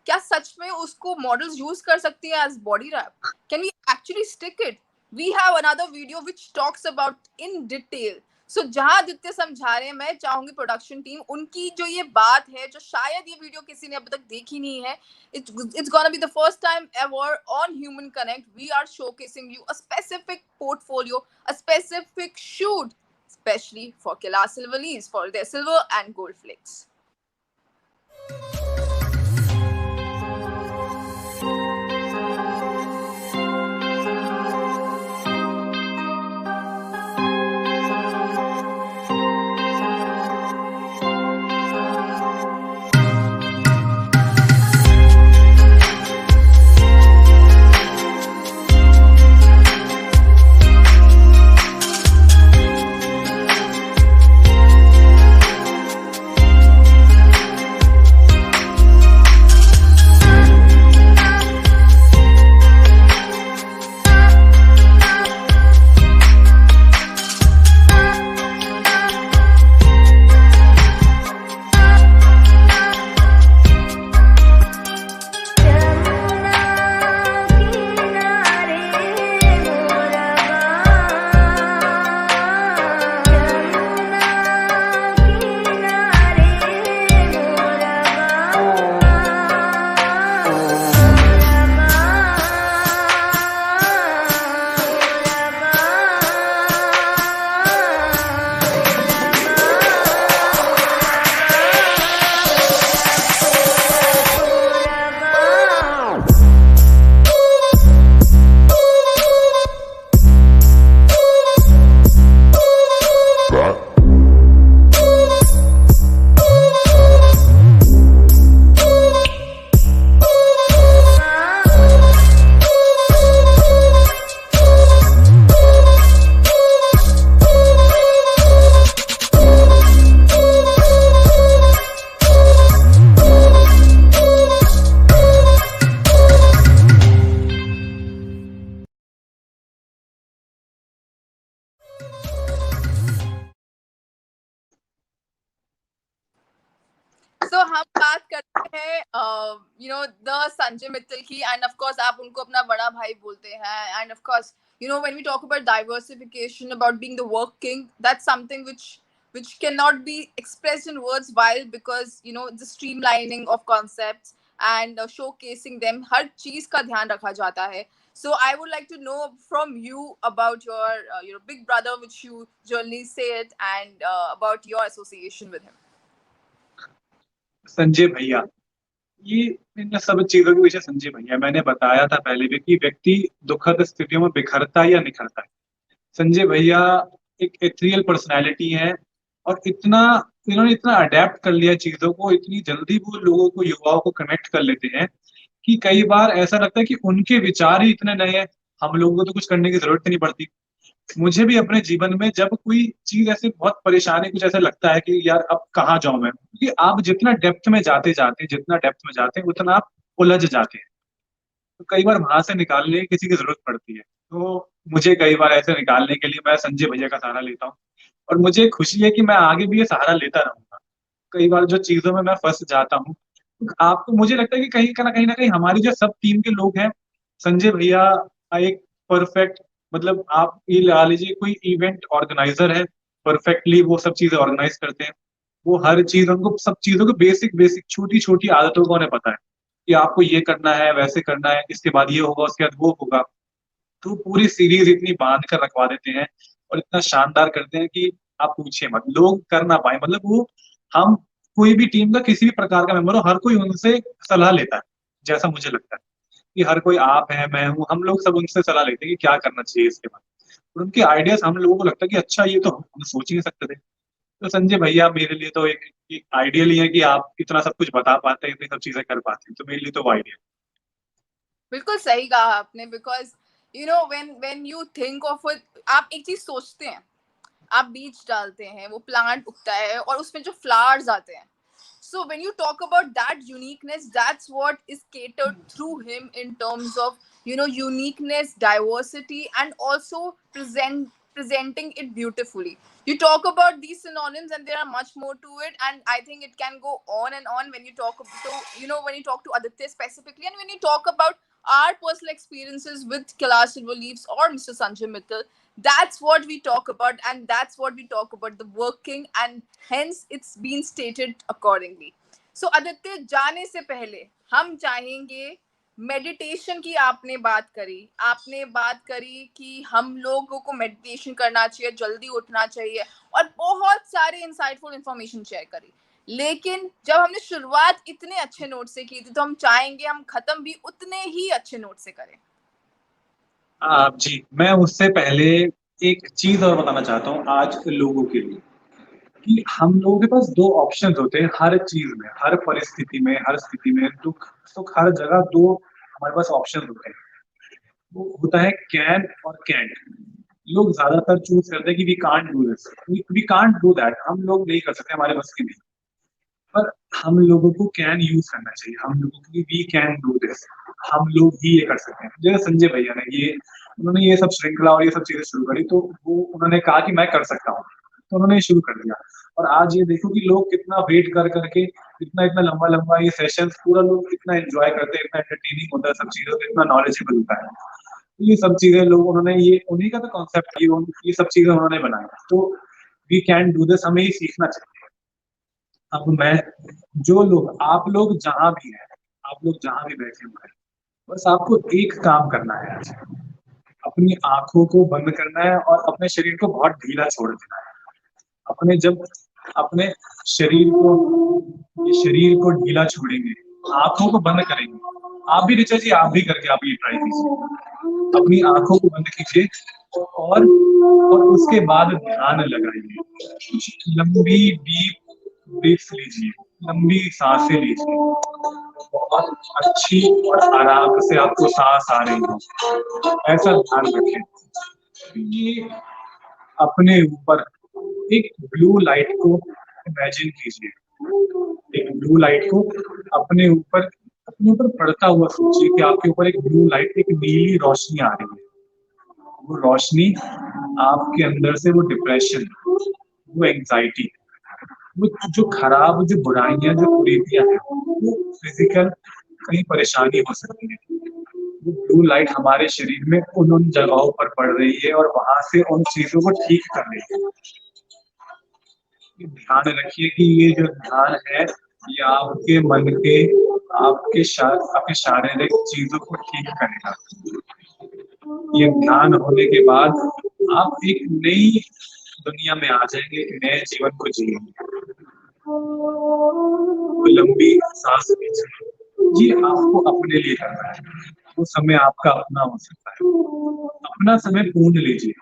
क्या सच में उसको मॉडल्स यूज कर सकती है as body wrap? Can we actually stick it? We have another video which talks about in detail. So जहां आदित्य समझा रहे हैं, मैं चाहूंगी प्रोडक्शन टीम उनकी जो ये बात है, जो शायद ये वीडियो किसी ने अभी तक देखी नहीं है, it's gonna be the first time ever on Human Connect we are showcasing you a specific portfolio, a specific shoot, especially for Kailash Silver Leaves for their silver and gold flakes. तो हम बात करते हैं द संजय मित्तल की, एंड ऑफ कोर्स आप उनको अपना बड़ा भाई बोलते हैं। End of course when we talk about diversification, about being the work king, that's something which cannot be expressed in words, while because the streamlining of concepts and showcasing them, हर चीज का ध्यान रखा जाता है। So I would like to know from you about your big brother, which you generally say it, and about your association with him. Sanjay भैया, ये इन सब चीजों के पीछे संजय भैया, मैंने बताया था पहले भी कि व्यक्ति दुखद स्थितियों में बिखरता है या निखरता है। संजय भैया एक एथरियल पर्सनैलिटी है और इतना इन्होंने इतना अडेप्ट कर लिया चीजों को, इतनी जल्दी वो लोगों को, युवाओं को कनेक्ट कर लेते हैं कि कई बार ऐसा लगता है कि उनके विचार ही इतने नए हैं, हम लोगों को तो कुछ करने की जरूरत ही नहीं पड़ती। मुझे भी अपने जीवन में जब कोई चीज ऐसे बहुत परेशानी, कुछ ऐसा लगता है कि यार अब कहाँ जाऊं मैं, क्योंकि आप जितना डेप्थ में जाते जाते, जितना डेप्थ में जाते हैं, उतना आप उलझ जाते हैं। तो कई बार वहां से निकालने की किसी की जरूरत पड़ती है। तो मुझे कई बार ऐसे निकालने के लिए मैं संजय भैया का सहारा लेता हूँ, और मुझे खुशी है कि मैं आगे भी ये सहारा लेता रहूंगा। कई बार जो चीजों में मैं फंस जाता हूँ, तो आपको, मुझे लगता है कि कहीं ना कहीं हमारी जो सब टीम के लोग हैं, संजय भैया एक परफेक्ट, मतलब आप ये लगा लीजिए कोई इवेंट ऑर्गेनाइजर है, परफेक्टली वो सब चीजें ऑर्गेनाइज करते हैं। वो हर चीज, उनको सब चीजों की बेसिक बेसिक छोटी छोटी आदतों को उन्हें पता है कि आपको ये करना है, वैसे करना है, इसके बाद ये होगा, उसके बाद वो होगा। तो पूरी सीरीज इतनी बांध कर रखवा देते हैं और इतना शानदार करते हैं कि आप पूछिए मत, लोग कर ना पाए। मतलब वो, हम, कोई भी टीम का किसी भी प्रकार का मेंबर हो, हर कोई उनसे सलाह लेता है। जैसा मुझे लगता है कि हर कोई, आप है, मैं हूँ, हम लोग सब उनसे सलाह लेते हैं कि क्या करना चाहिए इसके बाद। और उनके आइडियाज हम लोगों को लगता है कि अच्छा, ये तो हम सोच ही नहीं सकते थे। तो संजय भैया मेरे लिए तो एक आइडियल ही है कि आप इतना सब कुछ बता पाते हैं, इतनी सब चीजें कर पाते हैं, तो मेरे लिए तो वो आइडिया। बिल्कुल सही कहा आपने, because when you think of it, आप एक चीज सोचते हैं, आप बीज डालते हैं, वो प्लांट उगता है और उसमें जो फ्लावर्स आते हैं. So when you talk about that uniqueness, that's what is catered through him in terms of, uniqueness, diversity, and also presenting it beautifully. You talk about these synonyms and there are much more to it, and I think it can go on and on when you talk when you talk to Aditya specifically, and when you talk about our personal experiences with Kailash Silver Leaves or Mr. Sanjay Mittal. That's what we talk about, and that's what we talk about the working, and hence it's been stated accordingly. So Aditya, जाने से पहले हम चाहेंगे, मेडिटेशन की आपने बात करी कि हम लोगों को मेडिटेशन करना चाहिए, जल्दी उठना चाहिए, और बहुत सारे इंसाइटफुल इंफॉर्मेशन शेयर करी। लेकिन जब हमने शुरुआत इतने अच्छे नोट से की थी, तो हम चाहेंगे हम खत्म भी उतने ही अच्छे नोट से करें। आप जी, मैं उससे पहले एक चीज और बताना चाहता हूँ आज के लोगों के लिए, कि हम लोगों के पास दो ऑप्शंस होते हैं हर चीज में, हर परिस्थिति में, हर स्थिति में, दुख सुख, हर जगह दो हमारे पास ऑप्शन होते हैं। वो होता है कैन और कैंट। लोग ज्यादातर चूज करते हैं कि we can't do this, we can't do that, हम लोग नहीं कर सकते, हमारे बस की नहीं। पर हम लोगों को कैन यूज करना चाहिए, हम लोगों को वी कैन डू दिस, हम लोग ही ये कर सकते हैं। जैसे संजय भैया ने ये, उन्होंने ये सब श्रृंखला और ये सब चीजें शुरू करी, तो वो उन्होंने कहा कि मैं कर सकता हूँ, तो उन्होंने ये शुरू कर दिया। और आज ये देखो कि लोग कितना वेट कर करके, इतना इतना लंबा लंबा ये सेशन पूरा लोग इतना एंजॉय करते हैं, इतना एंटरटेनिंग होता है सब चीजों से, इतना नॉलेजेबल होता है। तो ये सब चीजें लोग, उन्होंने ये, उन्हीं का तो कॉन्सेप्ट, ये सब चीजें उन्होंने बनाया। तो वी कैन डू दिस, हमें ये सीखना चाहिए। अब मैं, जो लोग, आप लोग जहां भी हैं, आप लोग जहां भी बैठे हुए हैं, बस आपको एक काम करना है आज, अपनी आंखों को बंद करना है और अपने शरीर को बहुत ढीला छोड़ देना है। अपने जब अपने शरीर को, ये शरीर को ढीला छोड़ेंगे, आंखों को बंद करेंगे, आप भी ऋचा जी, आप भी करके आप ये ट्राई कीजिए, अपनी आंखों को बंद कीजिए और उसके बाद ध्यान लगाइए, लंबी डीप ब्रीथ लीजिए, लंबी सांसें लीजिए, बहुत अच्छी और आराम से आपको सांस आ रही हो, ऐसा ध्यान रखें। ये अपने ऊपर एक ब्लू लाइट को इमेजिन कीजिए, एक ब्लू लाइट को अपने ऊपर पड़ता हुआ सोचिए कि आपके ऊपर एक ब्लू लाइट, एक नीली रोशनी आ रही है। वो रोशनी आपके अंदर से वो डिप्रेशन, वो एंजाइटी, वो जो खराब, जो बुराइयां, जो कुरीतियां हैं, वो फिजिकल कहीं परेशानी हो सकती है, वो ब्लू लाइट हमारे शरीर में उन जगहों पर पड़ रही है और वहां से उन चीजों को ठीक कर रही है। ध्यान रखिए कि ये जो ध्यान है, ये आपके मन के, आपके शारीरिक चीजों को ठीक करेगा। ये ध्यान होने के बाद आप एक नई दुनिया में आ जाएंगे, एक नए जीवन को जिएंगे। तो लंबी सांस लीजिए, ये आपको अपने लिए करना है, वो समय आपका अपना हो सकता है। अपना समय पूर्ण लीजिए,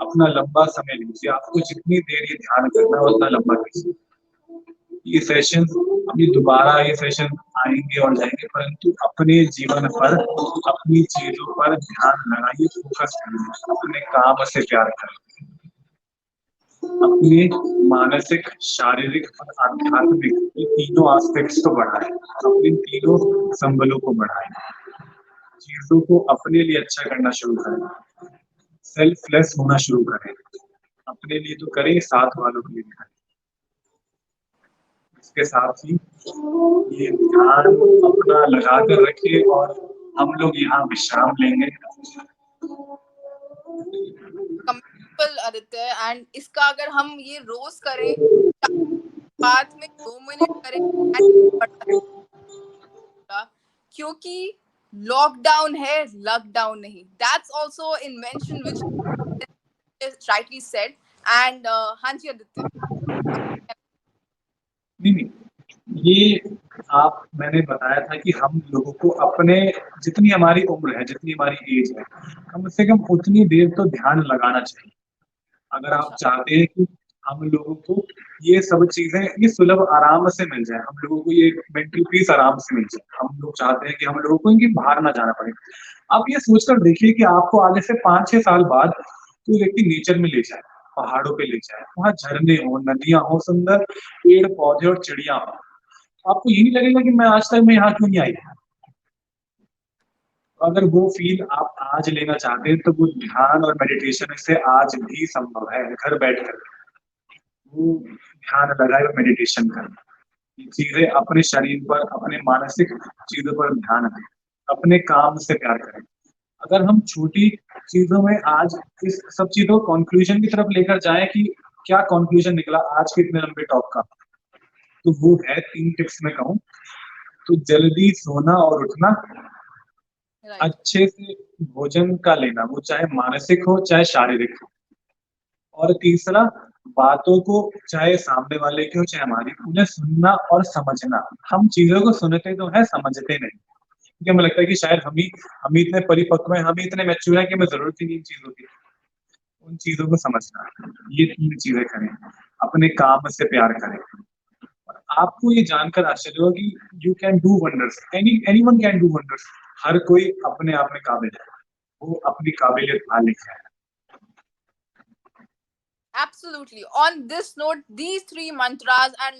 अपना लंबा समय लीजिए, आपको जितनी देर ये ध्यान करना है उतना लंबा कीजिए। ये सेशन अभी दोबारा ये सेशन आएंगे और जाएंगे, परंतु अपने जीवन पर, अपनी चीजों पर ध्यान लगाइए, फोकस करिए, अपने काम से प्यार करिए, अपने मानसिक, शारीरिक और आध्यात्मिक ये तीनों एस्पेक्ट्स को बढ़ाएं, अपने तीनों संबलों को बढ़ाएं, चीजों को अपने लिए अच्छा करना शुरू करें, सेल्फलेस होना शुरू करें, अपने लिए तो करें, साथ वालों के लिए भी करें। इसके साथ ही ये ध्यान अपना लगा कर रखिए और हम लोग यहाँ विश्राम लेंगे। कमेंटेबल आदित्य, एंड इसका अगर हम ये रोज करें, बाद में 2 मिनट करें, क्योंकि लॉकडाउन है, लॉकडाउन नहीं। That's also invention which rightly said. And हाँ जी आदित्य, नहीं, ये मैंने बताया था कि हम लोगों को अपने, जितनी हमारी उम्र है, जितनी हमारी एज है, कम से कम उतनी देर तो ध्यान लगाना चाहिए। अगर आप चाहते हैं कि हम लोगों को ये सब चीजें ये सुलभ आराम से मिल जाए, हम लोगों को ये मेंटल पीस आराम से मिल जाए, हम लोग चाहते हैं कि हम लोगों को इनकी बाहर ना जाना पड़े। आप ये सोचकर देखिए कि आपको आगे से 5-6 साल बाद कोई व्यक्ति नेचर में ले जाए, पहाड़ों पे ले जाए, वहां झरने हो, नदियां हो, सुंदर पेड़ पौधे और चिड़िया हो, आपको ये नहीं लगेगा कि मैं आज तक मैं यहाँ क्यों नहीं आई। अगर वो फील आप आज लेना चाहते हैं तो वो ध्यान और मेडिटेशन से आज भी संभव है। घर बैठकर वो ध्यान लगाए और मेडिटेशन करें, चीजें अपने शरीर पर, अपने मानसिक चीजों पर ध्यान दें, अपने काम से प्यार करें। अगर हम छोटी चीजों में आज इस सब चीजों को कंक्लूजन की तरफ लेकर जाएं कि क्या कंक्लूजन निकला आज के इतने लंबे टॉक का, तो वो है 3 टिप्स में कहूँ तो जल्दी सोना और उठना, अच्छे से भोजन का लेना, वो चाहे मानसिक हो चाहे शारीरिक हो, और तीसरा बातों को चाहे सामने वाले की हो चाहे हमारी, उन्हें सुनना और समझना। हम चीजों को सुनते तो है, समझते नहीं, क्योंकि हमें लगता है कि शायद हम ही इतने परिपक्व हैं, हम ही इतने मैच्योर हैं कि हमें जरूरत ही नहीं इन चीजों की। उन चीजों को समझना, ये 3 चीजें करें, अपने काम से प्यार करें। आपको ये जानकर आश्चर्य होगा कि you can do wonders, anyone can do wonders. हर कोई अपने आप में काबिल है, वो अपनी काबिलियत मालिक है। absolutely. On this note, these 3 mantras and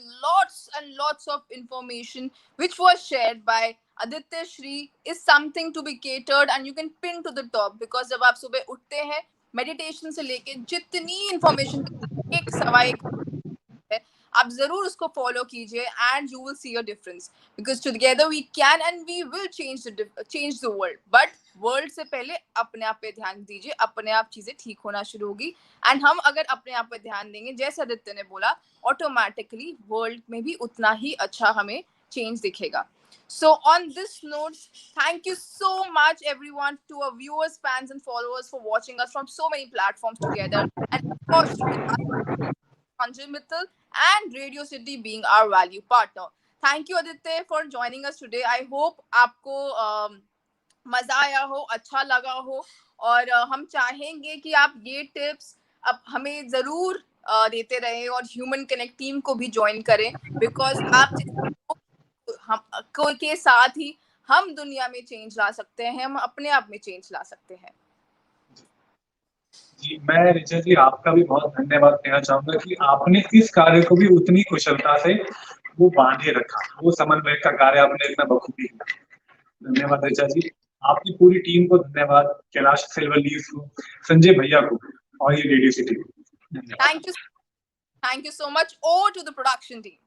lots of information which was shared by Aditya Shri is something to be catered, and you can pin to the top, because जब आप सुबह उठते हैं, मेडिटेशन से लेके जितनी इंफॉर्मेशन एक सवा एक है, आप जरूर उसको फॉलो कीजिए, and you will see a difference, because together we can and we will change the world. But world से पहले अपने आप पे ध्यान दीजिए, अपने आप चीजें ठीक होना शुरू होगी। एंड हम अगर अपने आप पे ध्यान देंगे, जैसे आदित्य ने बोला, ऑटोमेटिकली वर्ल्ड में भी उतना ही अच्छा हमें चेंज दिखेगा। So on this note, thank you so much everyone, to our viewers, fans and followers, for watching us from so many platforms together, and of course Sanjay Mittal and Radio City being our value partner. Thank you Aditya for joining us today. I hope आपको मजा आया हो, अच्छा लगा हो, और हम चाहेंगे कि आप ये टिप्स अब हमें जरूर देते रहें, और ह्यूमन कनेक्ट टीम को भी ज्वाइन करें, बिकॉज आप हम के साथ ही हम दुनिया में चेंज ला सकते हैं, हम अपने आप में चेंज ला सकते हैं। जी, मैं ऋचा जी आपका भी बहुत धन्यवाद कहना चाहूंगा कि आपने इस कार्य को भी उतनी कुशलता से वो बांधे रखा, वो समन्वय का कार्य आपने इतना बखूबी किया। धन्यवाद ऋचा जी, आपकी पूरी टीम को धन्यवाद, कैलाश सिल्वर लीव्स को, संजय भैया को, और ये रेडियो सिटी को। Thank you so much. Over to the production team.